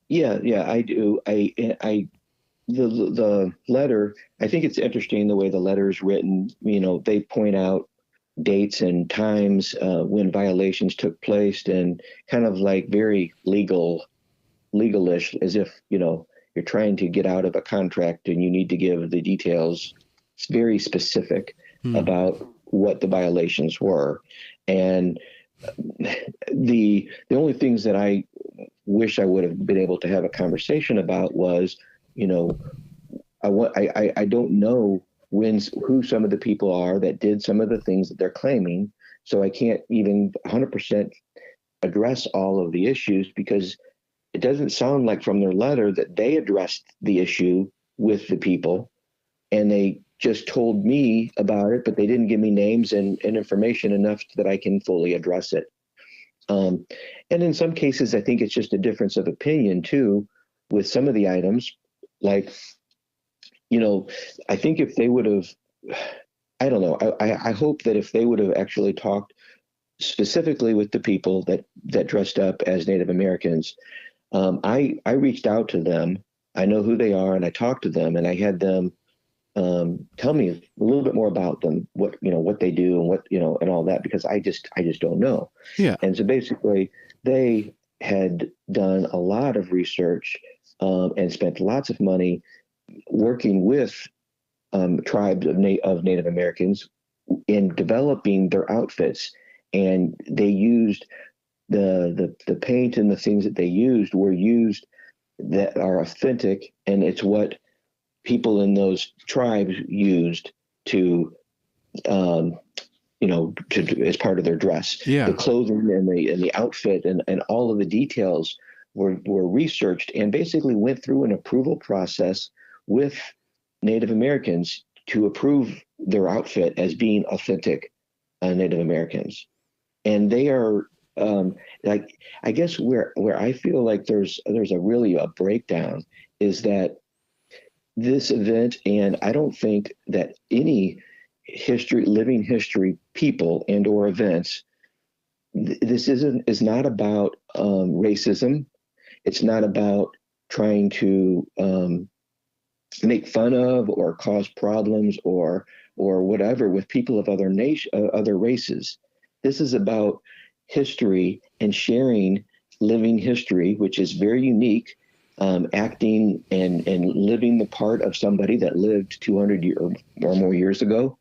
Speaker 2: Yeah, I do. The letter, I think it's interesting the way the letter is written. They point out dates and times when violations took place, and kind of like very legalish, as if you're trying to get out of a contract and you need to give the details. It's very specific about what the violations were, and the only things that I wish I would have been able to have a conversation about was, I don't know who some of the people are that did some of the things that they're claiming. So I can't even 100% address all of the issues, because it doesn't sound like from their letter that they addressed the issue with the people, and they just told me about it, but they didn't give me names and information enough that I can fully address it. And in some cases, I think it's just a difference of opinion too, with some of the items. Like, I think if they would have, I don't know, I hope that if they would have actually talked specifically with the people that dressed up as Native Americans, I reached out to them. I know who they are, and I talked to them, and I had them tell me a little bit more about them, what they do, and what and all that, because I just don't know.
Speaker 1: Yeah.
Speaker 2: And so basically, they had done a lot of research and spent lots of money working with tribes of Native Americans in developing their outfits, and they used the paint, and the things that they used were used that are authentic, and it's what people in those tribes used to as part of their dress.
Speaker 1: Yeah.
Speaker 2: The clothing and the outfit and all of the details were researched, and basically went through an approval process with Native Americans to approve their outfit as being authentic Native Americans. And they are like, I guess where I feel like there's a breakdown is that this event, and I don't think that any living history people and or events, this is not about racism. It's not about trying to make fun of or cause problems or whatever with people of other races. This is about history and sharing living history, which is very unique. Acting and living the part of somebody that lived 200 or more years ago.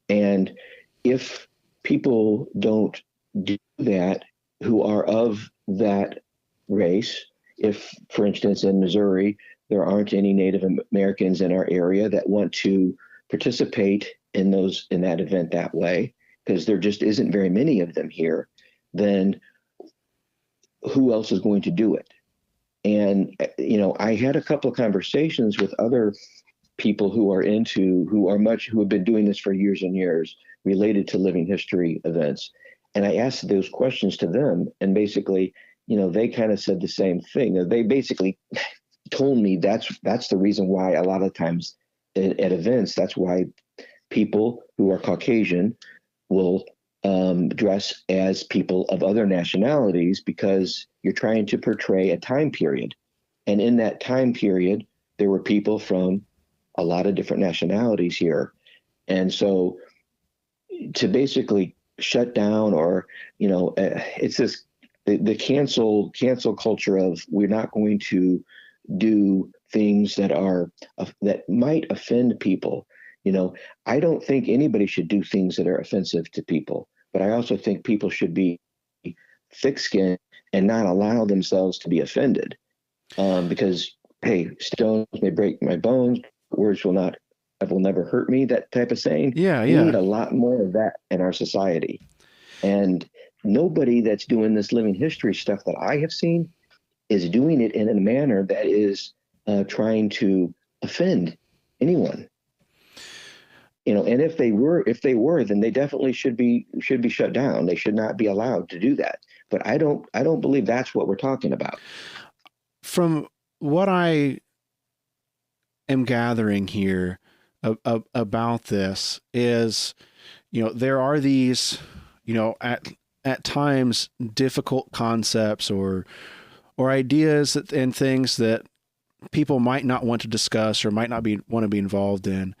Speaker 2: And if people don't do that, who are of that race, if, for instance, in Missouri, there aren't any Native Americans in our area that want to participate in that event that way, because there just isn't very many of them here, then who else is going to do it? And, I had a couple of conversations with other people who have been doing this for years and years related to living history events. And I asked those questions to them, and basically, they kind of said the same thing. They basically told me that's the reason why a lot of times at events, that's why people who are Caucasian will dress as people of other nationalities, because you're trying to portray a time period. And in that time period, there were people from a lot of different nationalities here. And so to basically shut down, or, it's this, the cancel culture of, we're not going to do things that might offend people. I don't think anybody should do things that are offensive to people, but I also think people should be thick-skinned and not allow themselves to be offended. Because, hey, stones may break my bones, words will never hurt me, that type of saying.
Speaker 1: Yeah.
Speaker 2: We need a lot more of that in our society. And nobody that's doing this living history stuff that I have seen is doing it in a manner that is trying to offend anyone. And if they were, then they definitely should be shut down. They should not be allowed to do that. But I don't believe that's what we're talking about.
Speaker 1: From what I am gathering here about this is, there are these, at times difficult concepts or ideas and things that people might not want to discuss or might not want to be involved in.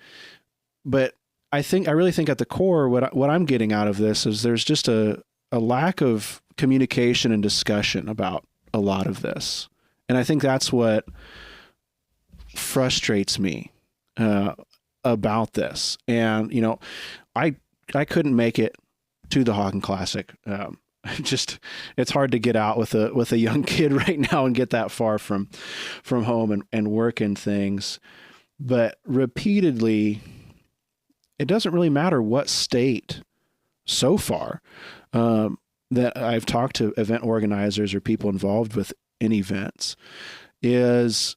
Speaker 1: But I really think at the core, what I'm getting out of this is there's just a lack of communication and discussion about a lot of this. And I think that's what frustrates me about this. And, I couldn't make it to the Hawken Classic. It's hard to get out with a young kid right now and get that far from home and work and things. But repeatedly, it doesn't really matter what state so far that I've talked to event organizers or people involved with in events, is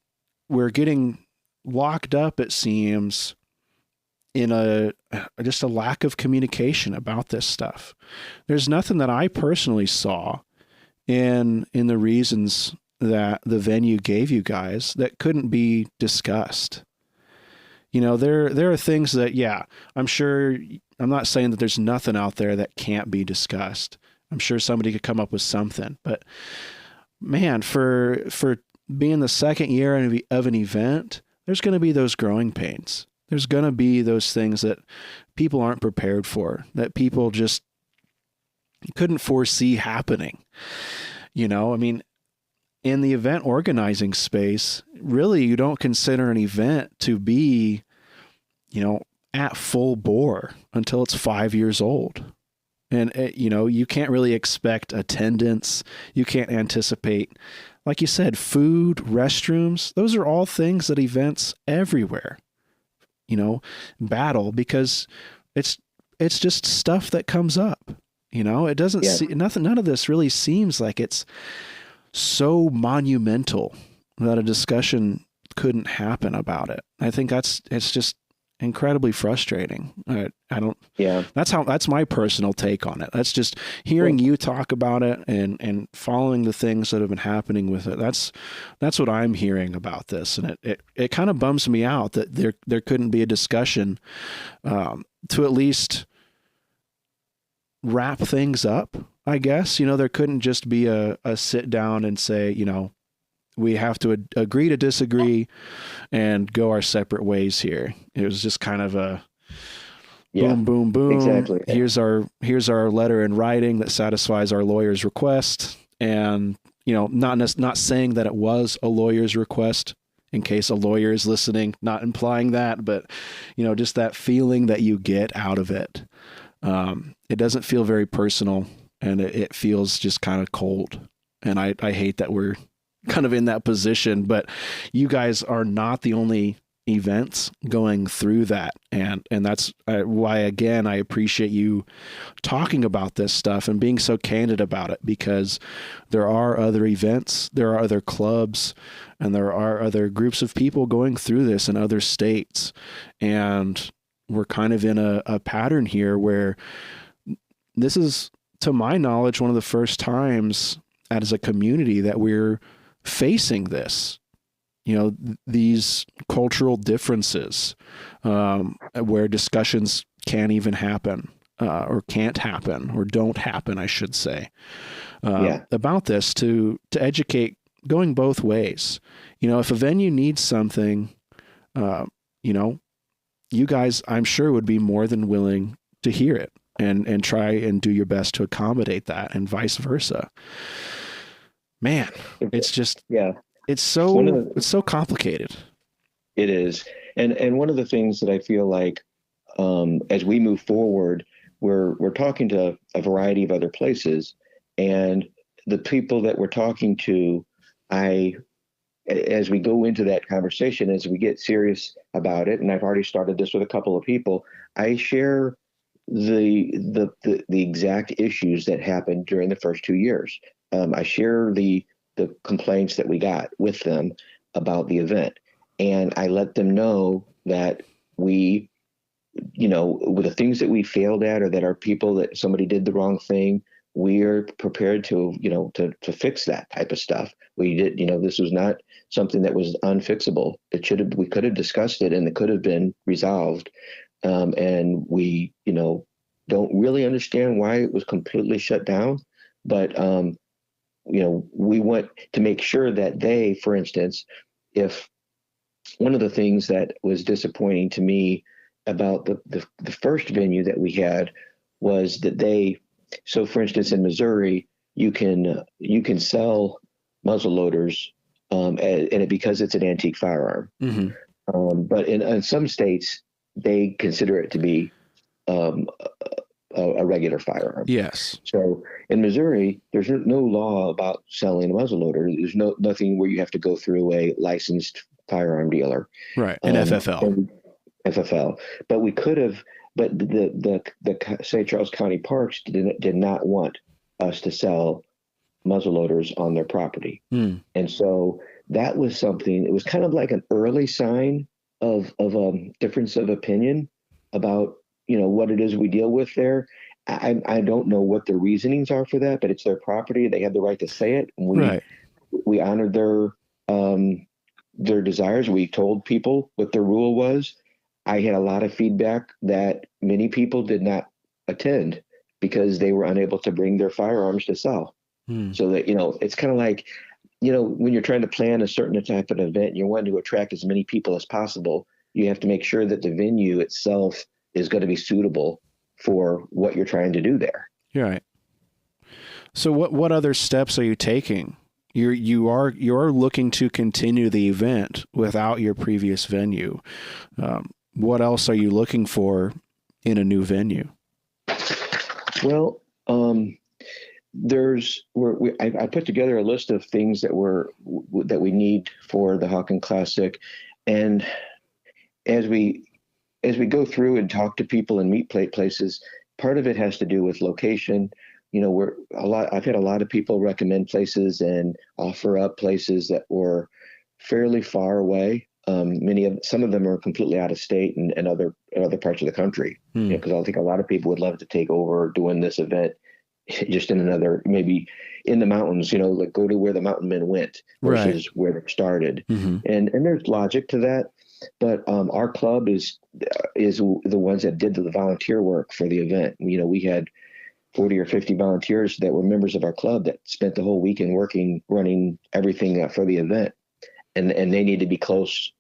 Speaker 1: we're getting locked up, it seems, in just a lack of communication about this stuff. There's nothing that I personally saw in the reasons that the venue gave you guys that couldn't be discussed. There are things that, I'm sure, I'm not saying that there's nothing out there that can't be discussed. I'm sure somebody could come up with something, but man, for being the second year of an event, there's going to be those growing pains. There's going to be those things that people aren't prepared for, that people just couldn't foresee happening. In the event organizing space, really, you don't consider an event to be, at full bore until it's 5 years old. And, you can't really expect attendance. You can't anticipate, like you said, food, restrooms. Those are all things that events everywhere, battle, because it's just stuff that comes up. It doesn't none of this really seems like it's so monumental that a discussion couldn't happen about it. I think it's just incredibly frustrating. That's my personal take on it. That's just hearing you talk about it and following the things that have been happening with it. That's what I'm hearing about this. And it kind of bums me out that there couldn't be a discussion to at least wrap things up, I guess. There couldn't just be a sit down and say, we have to agree to disagree and go our separate ways here. It was just kind of a boom, boom, boom.
Speaker 2: Exactly.
Speaker 1: Here's our letter in writing that satisfies our lawyer's request. And, not saying that it was a lawyer's request in case a lawyer is listening, not implying that, but, just that feeling that you get out of it. It doesn't feel very personal, and it feels just kind of cold. And I hate that we're kind of in that position, but you guys are not the only events going through that. And that's why, again, I appreciate you talking about this stuff and being so candid about it, because there are other events, there are other clubs, and there are other groups of people going through this in other states. And we're kind of in a pattern here where this is, to my knowledge, one of the first times as a community that we're facing this. These cultural differences, where discussions can't even happen, or can't happen, or don't happen, I should say, about this, to educate, going both ways. If a venue needs something, you guys, I'm sure, would be more than willing to hear it and try and do your best to accommodate that, and vice versa. Man, it's just, it's so complicated.
Speaker 2: It is. And one of the things that I feel like, as we move forward, we're talking to a variety of other places, and the people that we're talking to, as we go into that conversation, as we get serious about it, and I've already started this with a couple of people, I share the exact issues that happened during the first 2 years. I share the complaints that we got with them about the event. And I let them know that with the things that we failed at, or that our people, that somebody did the wrong thing, we're prepared to fix that type of stuff. We did, this was not something that was unfixable. We could have discussed it, and it could have been resolved. And we, don't really understand why it was completely shut down. But, we want to make sure that they, for instance, if one of the things that was disappointing to me about the first venue that we had was that so for instance, in Missouri, you can sell muzzle loaders, because it's an antique firearm. Mm-hmm. But in some states, they consider it to be a regular firearm.
Speaker 1: Yes.
Speaker 2: So in Missouri, there's no law about selling a muzzleloader. There's nothing where you have to go through a licensed firearm dealer.
Speaker 1: Right. An FFL.
Speaker 2: FFL. But we could have, but the St. Charles County Parks did not want us to sell muzzleloaders on their property. Mm. And so that was something, it was kind of like an early sign of a difference of opinion about what it is we deal with there. I don't know what the reasonings are for that, but it's their property. They have the right to say it. And we honored their desires. We told people what their rule was. I had a lot of feedback that many people did not attend because they were unable to bring their firearms to sell. So that, it's kind of like, when you're trying to plan a certain type of event, and you're wanting to attract as many people as possible, you have to make sure that the venue itself is going to be suitable for what you're trying to do there.
Speaker 1: Right. So what other steps are you taking? You are looking to continue the event without your previous venue. What else are you looking for in a new venue?
Speaker 2: Well, I put together a list of things that we need for the Hawken Classic, and as we go through and talk to people and meet places, part of it has to do with location. I've had a lot of people recommend places and offer up places that were fairly far away. Some of them are completely out of state and other parts of the country. Because I think a lot of people would love to take over doing this event just in another, maybe in the mountains, like go to where the mountain men went versus where they started. Mm-hmm. And there's logic to that. But our club is the ones that did the volunteer work for the event. We had 40 or 50 volunteers that were members of our club that spent the whole weekend running everything for the event. And they need to be close.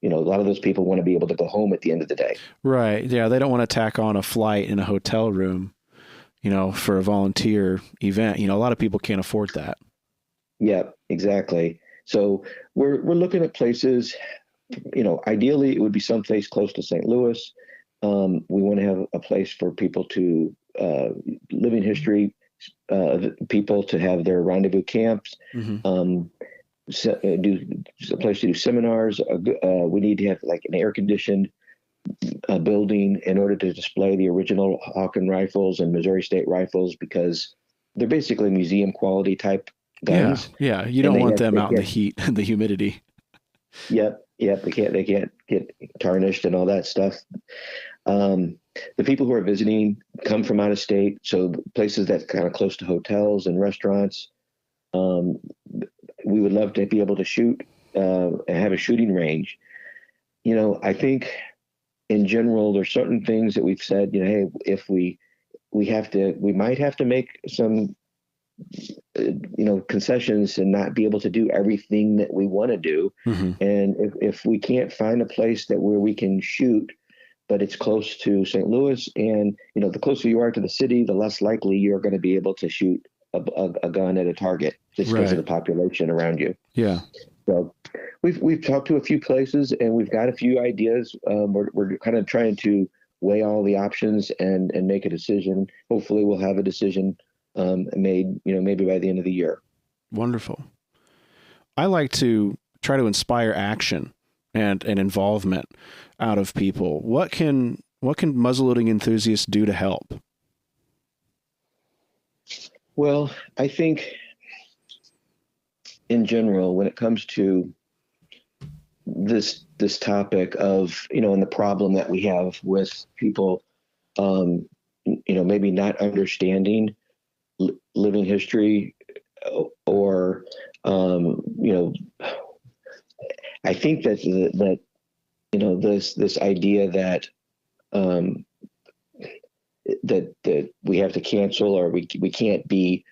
Speaker 2: A lot of those people want to be able to go home at the end of the day.
Speaker 1: Right. Yeah. They don't want to tack on a flight in a hotel room, for a volunteer event. A lot of people can't afford that.
Speaker 2: Yeah, exactly. So we're looking at places. Ideally, it would be someplace close to St. Louis. We want to have a place for people to living history, people to have their rendezvous camps. Mm-hmm. do a place to do seminars. We need to have like an air conditioned building in order to display the original Hawken rifles and Missouri State rifles, because they're basically museum quality type guns.
Speaker 1: Yeah. You
Speaker 2: And
Speaker 1: don't want them out in the heat and the humidity.
Speaker 2: Yep. They can't get tarnished and all that stuff. The people who are visiting come from out of state, so places that kind of close to hotels and restaurants. We would love to be able to shoot and have a shooting range. I think in general, there's certain things that we've said, hey, if we might have to make some, concessions and not be able to do everything that we want to do.
Speaker 1: Mm-hmm.
Speaker 2: And if we can't find a place where we can shoot, but it's close to St. Louis, and, the closer you are to the city, the less likely you're going to be able to shoot a gun at a target just because of the population around you.
Speaker 1: Yeah.
Speaker 2: So we've talked to a few places, and we've got a few ideas. We're kind of trying to weigh all the options and make a decision. Hopefully we'll have a decision made, maybe by the end of the year.
Speaker 1: Wonderful. I like to try to inspire action and involvement out of people. What can muzzleloading enthusiasts do to help?
Speaker 2: Well, I think in general, when it comes to this topic of, and the problem that we have with people, maybe not understanding living history, or, I think that this idea that, that we have to cancel, or we can't be,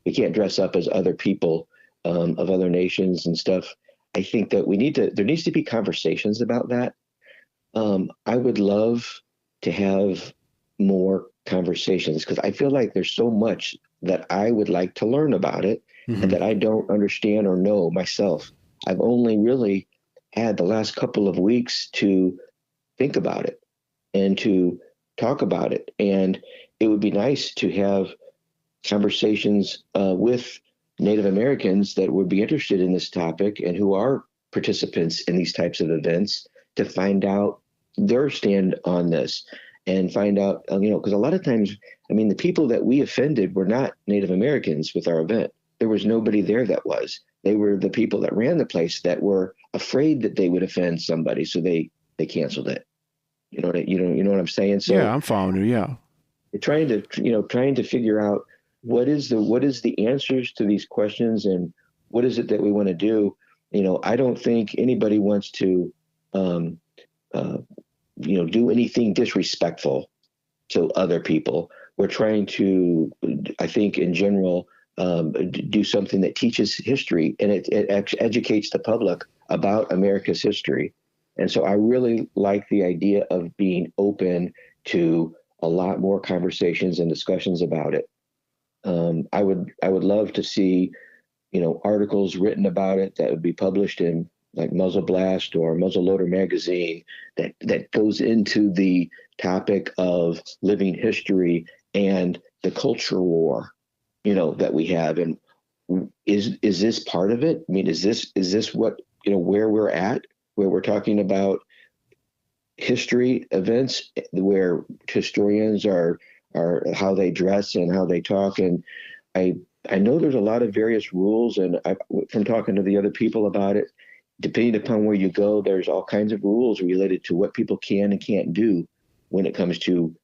Speaker 2: we can't dress up as other people of other nations and stuff. I think that there needs to be conversations about that. I would love to have more conversations, because I feel like there's so much that I would like to learn about it,
Speaker 1: mm-hmm.
Speaker 2: and that I don't understand or know myself. I've only really had the last couple of weeks to think about it and to talk about it. And it would be nice to have conversations with Native Americans that would be interested in this topic and who are participants in these types of events, to find out their stand on this, and find out, because a lot of times, the people that we offended were not Native Americans with our event. There was nobody there that was. They were the people that ran the place that were afraid that they would offend somebody, so they canceled it. You know what I'm saying? So
Speaker 1: yeah, I'm following you. Yeah,
Speaker 2: trying to figure out what is the answers to these questions, and what is it that we want to do. I don't think anybody wants to, do anything disrespectful to other people. We're trying to, I think, in general, do something that teaches history, and it educates the public about America's history. And so I really like the idea of being open to a lot more conversations and discussions about it. I would love to see, articles written about it that would be published in like Muzzle Blast or Muzzleloader magazine that goes into the topic of living history and the culture war, that we have. And is this part of it? Is this what, where we're at, where we're talking about history events, where historians are how they dress and how they talk. And I know there's a lot of various rules, and from talking to the other people about it, depending upon where you go, there's all kinds of rules related to what people can and can't do when it comes to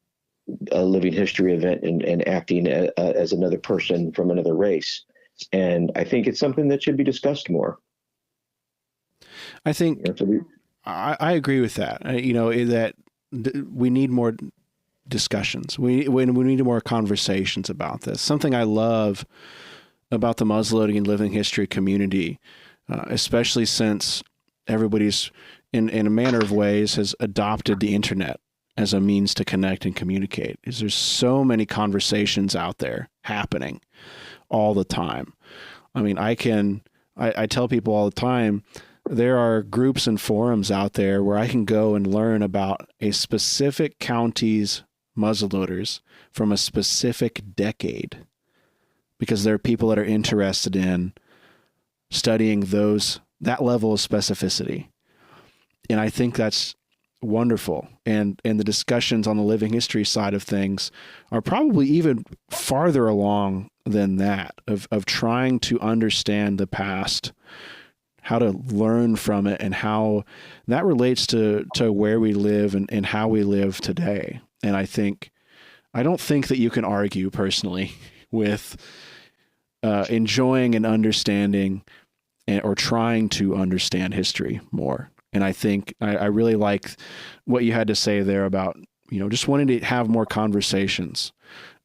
Speaker 2: a living history event and acting as another person from another race. And I think it's something that should be discussed more.
Speaker 1: I think I agree with that. That we need more discussions. We need more conversations about this. Something I love about the muzzleloading and living history community, especially since everybody's in a manner of ways has adopted the internet as a means to connect and communicate, is there's so many conversations out there happening all the time. I tell people all the time, there are groups and forums out there where I can go and learn about a specific county's muzzleloaders from a specific decade, because there are people that are interested in studying that level of specificity. And I think that's wonderful. And the discussions on the living history side of things are probably even farther along than that, of trying to understand the past, how to learn from it, and how that relates to where we live and how we live today. And I don't think that you can argue personally with enjoying and understanding or trying to understand history more. And I think I really like what you had to say there about, just wanting to have more conversations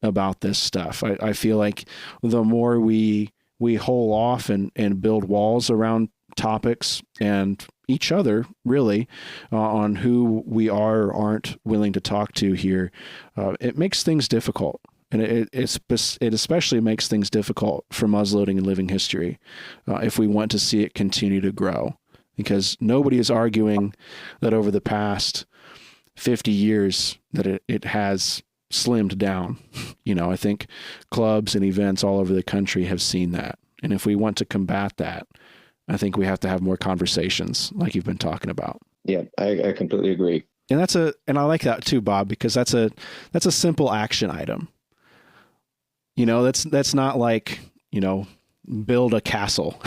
Speaker 1: about this stuff. I feel like the more we hole off and build walls around topics and each other, really, on who we are or aren't willing to talk to here, it makes things difficult. And it especially makes things difficult for muzzleloading and living history if we want to see it continue to grow. Because nobody is arguing that over the past 50 years that it has slimmed down. I think clubs and events all over the country have seen that. And if we want to combat that, I think we have to have more conversations like you've been talking about.
Speaker 2: Yeah, I completely agree.
Speaker 1: And and I like that too, Bob, because that's a simple action item. That's not like, build a castle.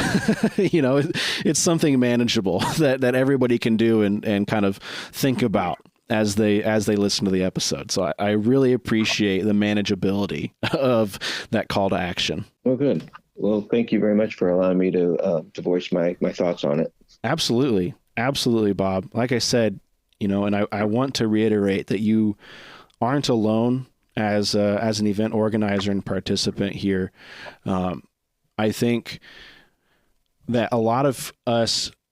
Speaker 1: It's something manageable that everybody can do and kind of think about as they listen to the episode. So I really appreciate the manageability of that call to action.
Speaker 2: Well, good. Well, thank you very much for allowing me to voice my thoughts on it.
Speaker 1: Absolutely. Absolutely, Bob. Like I said, and I want to reiterate that you aren't alone as an event organizer and participant here. I think that a lot of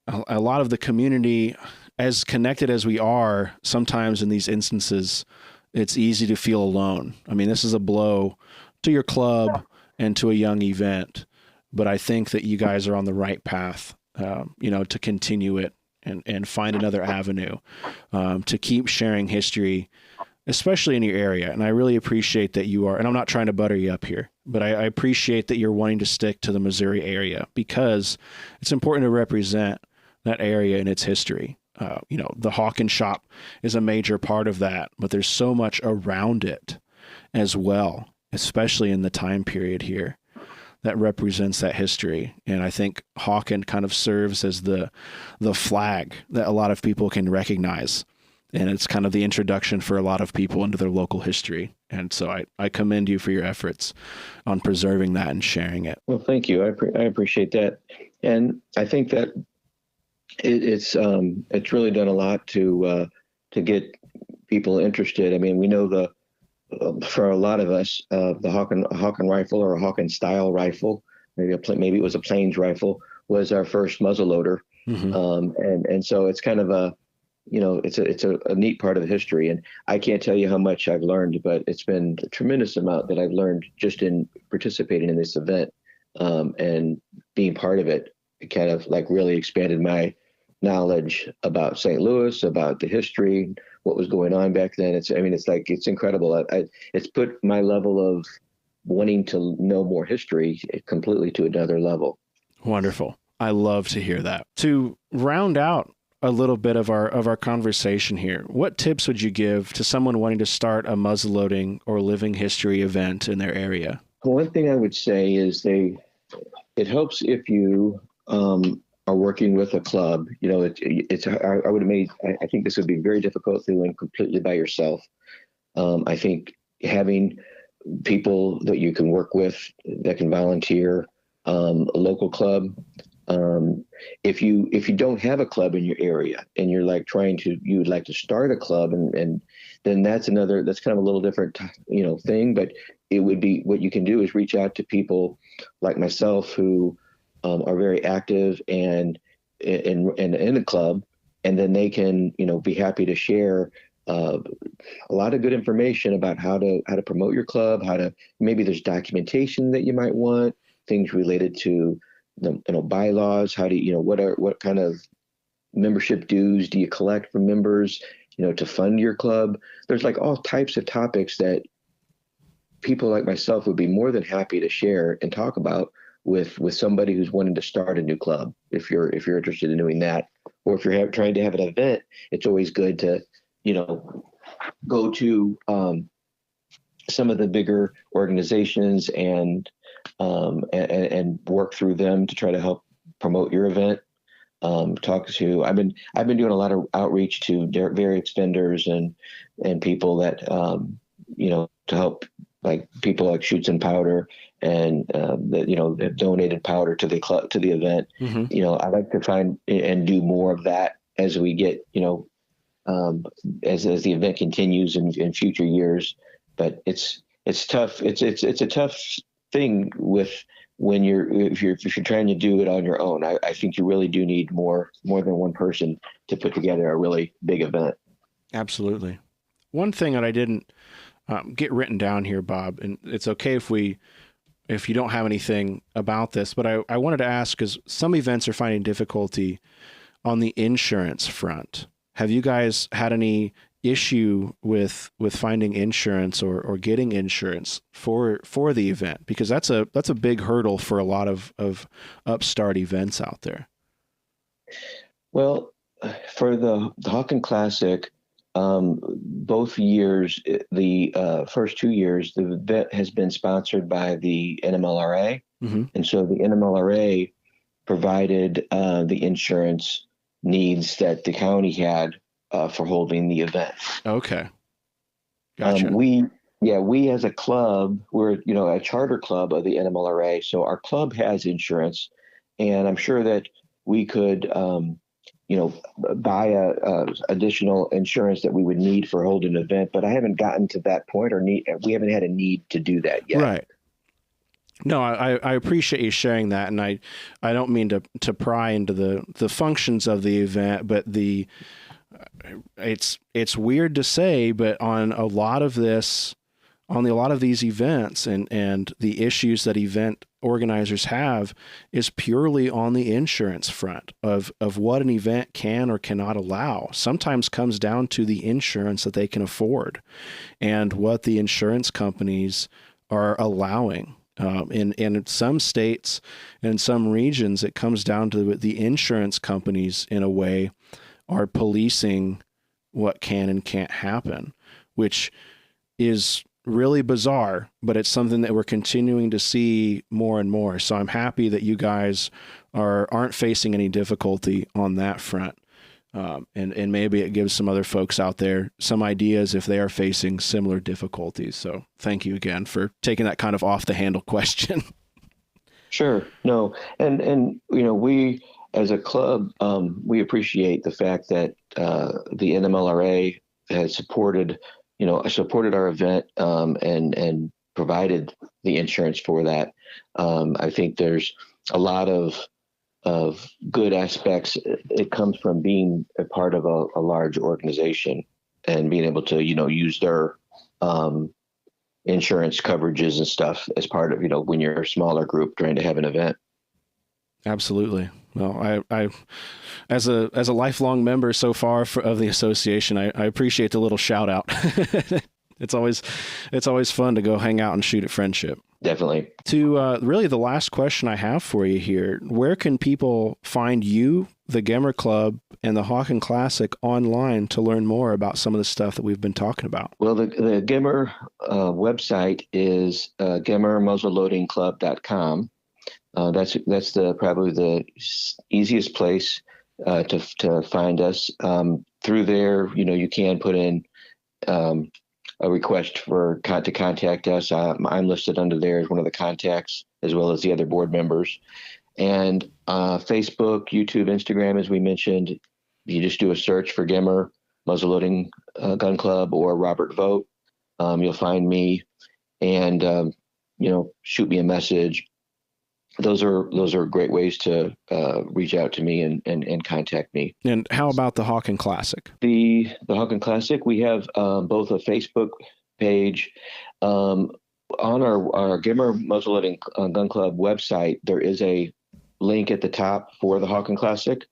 Speaker 1: the community, as connected as we are, sometimes in these instances, it's easy to feel alone. I mean, this is a blow to your club and to a young event, but I think that you guys are on the right path, to continue it and find another avenue, to keep sharing history, especially in your area. And I really appreciate that you are, and I'm not trying to butter you up here, but I appreciate that you're wanting to stick to the Missouri area because it's important to represent that area and its history. The Hawken shop is a major part of that, but there's so much around it as well, especially in the time period here, that represents that history. And I think Hawken kind of serves as the flag that a lot of people can recognize. And it's kind of the introduction for a lot of people into their local history. And so I commend you for your efforts on preserving that and sharing it.
Speaker 2: Well, thank you. I appreciate that. And I think that it's really done a lot to get people interested. I mean, we know for a lot of us, the Hawken rifle or a Hawken style rifle, maybe it was a plains rifle, was our first muzzleloader. Mm-hmm. And so it's kind of it's a neat part of the history. And I can't tell you how much I've learned, but it's been a tremendous amount that I've learned just in participating in this event, and being part of it. It kind of like really expanded my knowledge about St. Louis, about the history, what was going on back then. It's incredible. It's put my level of wanting to know more history completely to another level.
Speaker 1: Wonderful. I love to hear that. To round out a little bit of our conversation here, what tips would you give to someone wanting to start a muzzleloading or living history event in their area?
Speaker 2: One thing I would say is it helps if you are working with a club. I think this would be very difficult doing completely by yourself. I think having people that you can work with that can volunteer, a local club. If you don't have a club in your area and you're like you would like to start a club, and then that's kind of a little different, thing. But it would be, what you can do is reach out to people like myself who are very active and in a club, and then they can, be happy to share a lot of good information about how to promote your club, maybe there's documentation that you might want, things related to the bylaws, how do what kind of membership dues do you collect from members, to fund your club. There's like all types of topics that people like myself would be more than happy to share and talk about with somebody who's wanting to start a new club. If you're interested in doing that, or if you're trying to have an event, it's always good to, go to some of the bigger organizations and work through them to try to help promote your event. I've been doing a lot of outreach to various vendors and people that, to help, like people like Shoots and Powder and, that have donated powder to the club, to the event.
Speaker 1: Mm-hmm.
Speaker 2: I like to find and do more of that as we get, as the event continues in future years. But it's tough. It's a tough thing if you're trying to do it on your own. I think you really do need more than one person to put together a really big event.
Speaker 1: Absolutely. One thing that I didn't get written down here, Bob, and it's okay if you don't have anything about this, but I wanted to ask, because some events are finding difficulty on the insurance front. Have you guys had any issue with finding insurance or getting insurance for the event? Because that's a big hurdle for a lot of upstart events out there.
Speaker 2: Well, for the Hawken Classic, both years, the first 2 years, the event has been sponsored by the NMLRA.
Speaker 1: Mm-hmm.
Speaker 2: And so the NMLRA provided the insurance needs that the county had for holding the event.
Speaker 1: Okay. Gotcha.
Speaker 2: We as a club, we're, a charter club of the NMLRA. So our club has insurance, and I'm sure that we could, buy additional insurance that we would need for holding an event, but I haven't gotten to that point we haven't had a need to do that yet.
Speaker 1: Right. No, I appreciate you sharing that. And I don't mean to pry into the functions of the event, but it's weird to say, but on a lot of these events and the issues that event organizers have is purely on the insurance front of what an event can or cannot allow. Sometimes comes down to the insurance that they can afford and what the insurance companies are allowing. In some states and some regions, it comes down to the insurance companies, in a way, are policing what can and can't happen, which is really bizarre, but it's something that we're continuing to see more and more. So I'm happy that you guys aren't facing any difficulty on that front. And maybe it gives some other folks out there some ideas if they are facing similar difficulties. So thank you again for taking that kind of off the handle question.
Speaker 2: Sure. No. And we as a club, we appreciate the fact that the NMLRA has supported our event and provided the insurance for that. I think there's a lot of good aspects. It comes from being a part of a large organization and being able to, use their insurance coverages and stuff as part of, when you're a smaller group trying to have an event.
Speaker 1: Absolutely. Well, I as a lifelong member so far of the association, I appreciate the little shout out. It's always fun to go hang out and shoot at friendship.
Speaker 2: Definitely.
Speaker 1: To really the last question I have for you here, where can people find you, the Gemmer Club, and the Hawken Classic online to learn more about some of the stuff that we've been talking about?
Speaker 2: Well, the Gemmer website is gemmermuzzleloadingclub.com. That's probably the easiest place to find us. Through there, you can put in a request to contact us. I'm listed under there as one of the contacts, as well as the other board members. And Facebook, YouTube, Instagram, as we mentioned, you just do a search for Gemmer Muzzleloading Gun Club or Robert Vogt. You'll find me, and shoot me a message. Those are great ways to reach out to me and contact me.
Speaker 1: And how about the Hawken Classic?
Speaker 2: The Hawken Classic, we have both a Facebook page. On our Gemmer Muzzleloading Gun Club website, there is a link at the top for the Hawken Classic.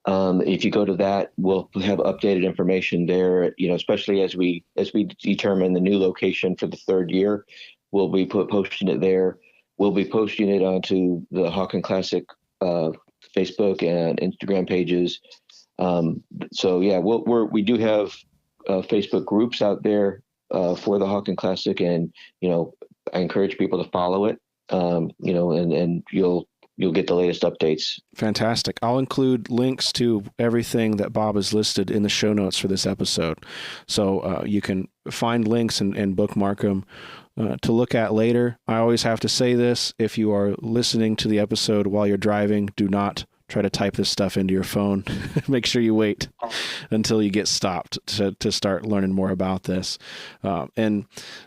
Speaker 2: If you go to that, we'll have updated information there. Especially as we determine the new location for the third year, we'll be posting it there. we'll be posting it onto the Hawken Classic Facebook and Instagram pages. So yeah, we do have Facebook groups out there for the Hawken Classic, and I encourage people to follow it. And you'll get the latest updates.
Speaker 1: Fantastic. I'll include links to everything that Bob has listed in the show notes for this episode. So you can find links and bookmark them to look at later. I always have to say this: if you are listening to the episode while you're driving, do not try to type this stuff into your phone. Make sure you wait until you get stopped to start learning more about this. And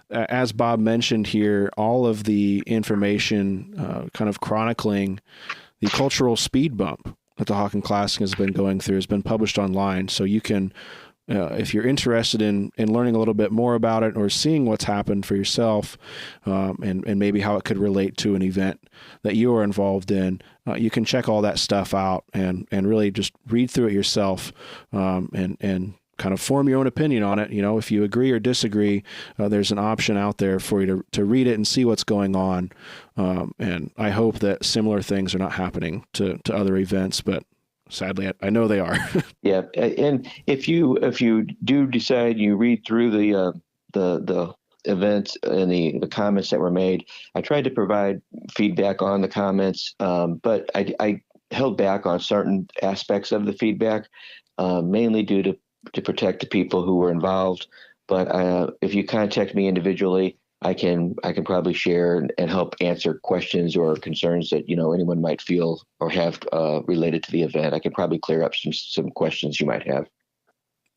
Speaker 1: as Bob mentioned here, all of the information kind of chronicling the cultural speed bump that the Hawken Classic has been going through has been published online. So you can, if you're interested in learning a little bit more about it or seeing what's happened for yourself, and maybe how it could relate to an event that you are involved in, you can check all that stuff out and really just read through it yourself, and kind of form your own opinion on it. If you agree or disagree, there's an option out there for you to read it and see what's going on. And I hope that similar things are not happening to other events, but sadly, I know they are.
Speaker 2: Yeah, and if you do decide you read through the events and the comments that were made, I tried to provide feedback on the comments, but I held back on certain aspects of the feedback, mainly due to protect the people who were involved. But if you contact me individually, I can probably share and help answer questions or concerns that anyone might feel or have related to the event. I can probably clear up some questions you might have.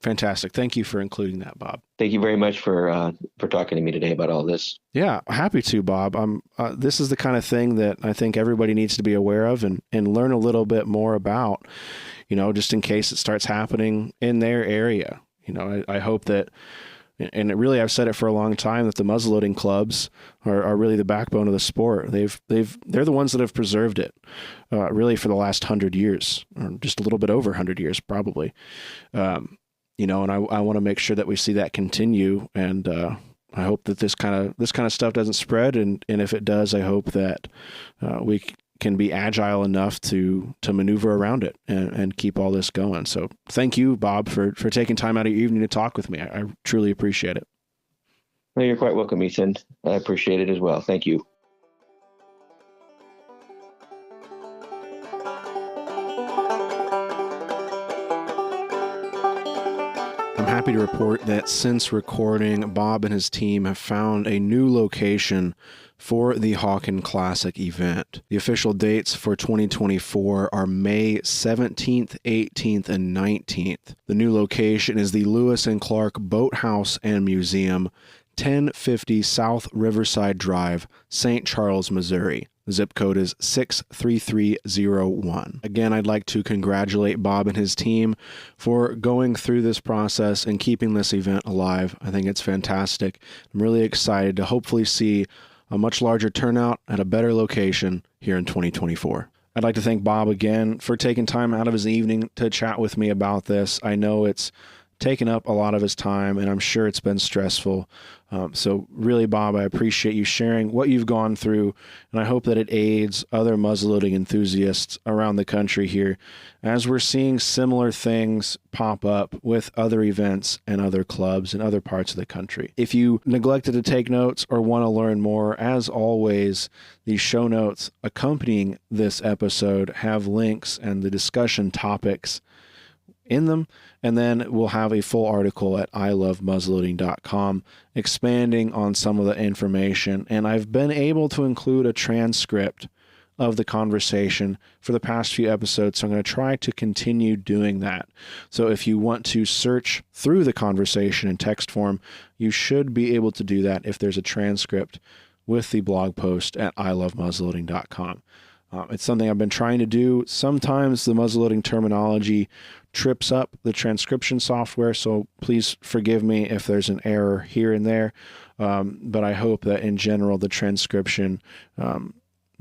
Speaker 1: Fantastic. Thank you for including that, Bob.
Speaker 2: Thank you very much for talking to me today about all this.
Speaker 1: Yeah, happy to, Bob. This is the kind of thing that I think everybody needs to be aware of and learn a little bit more about, just in case it starts happening in their area. I hope that, and really, I've said it for a long time, that the muzzleloading clubs are really the backbone of the sport. They're the ones that have preserved it, really for the last 100 years, or just a little bit over 100 years, probably. And I want to make sure that we see that continue. And I hope that this kind of stuff doesn't spread. And if it does, I hope that we can be agile enough to maneuver around it and keep all this going. So thank you, Bob, for taking time out of your evening to talk with me. I truly appreciate it.
Speaker 2: Well, you're quite welcome, Ethan. I appreciate it as well. Thank you.
Speaker 1: I'm happy to report that since recording, Bob and his team have found a new location for the Hawken Classic event. The official dates for 2024 are May 17th, 18th, and 19th. The new location is the Lewis and Clark Boathouse and Museum, 1050 South Riverside Drive, St. Charles, Missouri. The zip code is 63301. Again, I'd like to congratulate Bob and his team for going through this process and keeping this event alive. I think it's fantastic. I'm really excited to hopefully see a much larger turnout at a better location here in 2024. I'd like to thank Bob again for taking time out of his evening to chat with me about this. I know it's taken up a lot of his time, and I'm sure it's been stressful. So really, Bob, I appreciate you sharing what you've gone through, and I hope that it aids other muzzleloading enthusiasts around the country here as we're seeing similar things pop up with other events and other clubs in other parts of the country. If you neglected to take notes or want to learn more, as always, the show notes accompanying this episode have links and the discussion topics in them, and then we'll have a full article at ilovemuzzleloading.com expanding on some of the information. And I've been able to include a transcript of the conversation for the past few episodes, so I'm going to try to continue doing that. So if you want to search through the conversation in text form, you should be able to do that if there's a transcript with the blog post at ilovemuzzleloading.com. It's something I've been trying to do. Sometimes the muzzleloading terminology trips up the transcription software, so please forgive me if there's an error here and there. But I hope that in general the transcription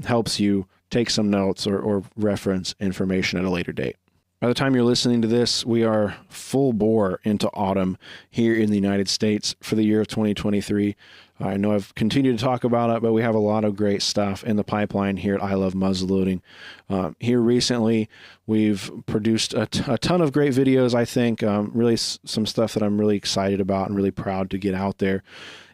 Speaker 1: helps you take some notes or reference information at a later date. By the time you're listening to this, we are full bore into autumn here in the United States for the year of 2023. I know I've continued to talk about it, but we have a lot of great stuff in the pipeline here at I Love Muzzleloading. Here recently, we've produced a ton of great videos, I think, really some stuff that I'm really excited about and really proud to get out there.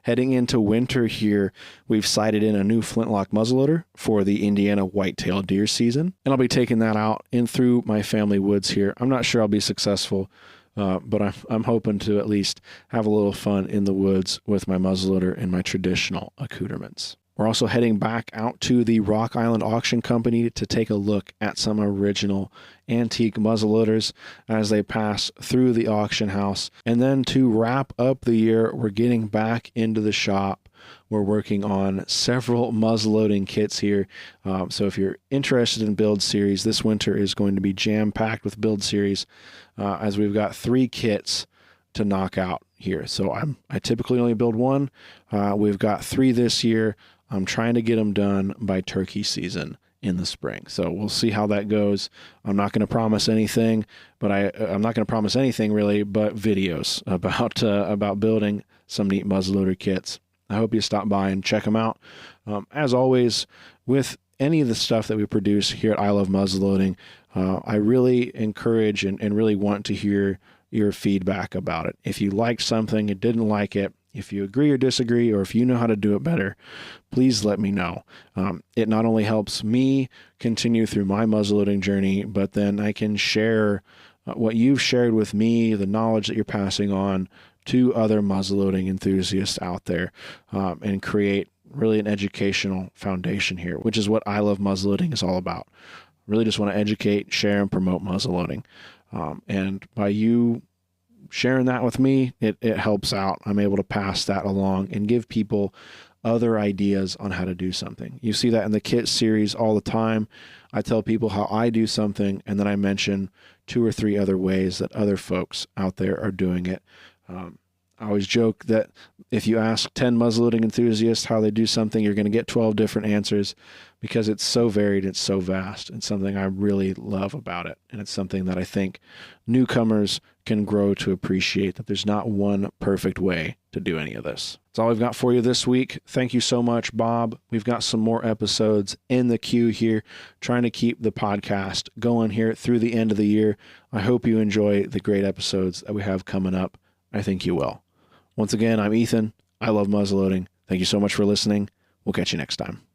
Speaker 1: Heading into winter here, we've sighted in a new flintlock muzzleloader for the Indiana whitetail deer season, and I'll be taking that out in through my family woods here. I'm not sure I'll be successful, but I'm hoping to at least have a little fun in the woods with my muzzleloader and my traditional accoutrements. We're also heading back out to the Rock Island Auction Company to take a look at some original antique muzzleloaders as they pass through the auction house. And then to wrap up the year, we're getting back into the shop. We're working on several muzzleloading kits here. So if you're interested in build series, this winter is going to be jam-packed with build series as we've got 3 kits to knock out here. So I typically only build 1. We've got 3 this year. I'm trying to get them done by turkey season in the spring. So we'll see how that goes. I'm not going to promise anything, but I'm not going to promise anything really, but videos about building some neat muzzleloader kits. I hope you stop by and check them out. As always, with any of the stuff that we produce here at I Love Muzzleloading, I really encourage and really want to hear your feedback about it. If you liked something, you didn't like it, if you agree or disagree, or if you know how to do it better, please let me know. It not only helps me continue through my muzzleloading journey, but then I can share what you've shared with me, the knowledge that you're passing on to other muzzleloading enthusiasts out there, and create really an educational foundation here, which is what I Love Muzzleloading is all about. Really just want to educate, share, and promote muzzleloading. And by you sharing that with me, it helps out. I'm able to pass that along and give people other ideas on how to do something. You see that in the kit series all the time. I tell people how I do something, and then I mention 2 or 3 other ways that other folks out there are doing it. I always joke that if you ask 10 muzzleloading enthusiasts how they do something, you're going to get 12 different answers because it's so varied, it's so vast. It's something I really love about it. And it's something that I think newcomers can grow to appreciate, that there's not one perfect way to do any of this. That's all I've got for you this week. Thank you so much, Bob. We've got some more episodes in the queue here, trying to keep the podcast going here through the end of the year. I hope you enjoy the great episodes that we have coming up. I think you will. Once again, I'm Ethan. I love muzzleloading. Thank you so much for listening. We'll catch you next time.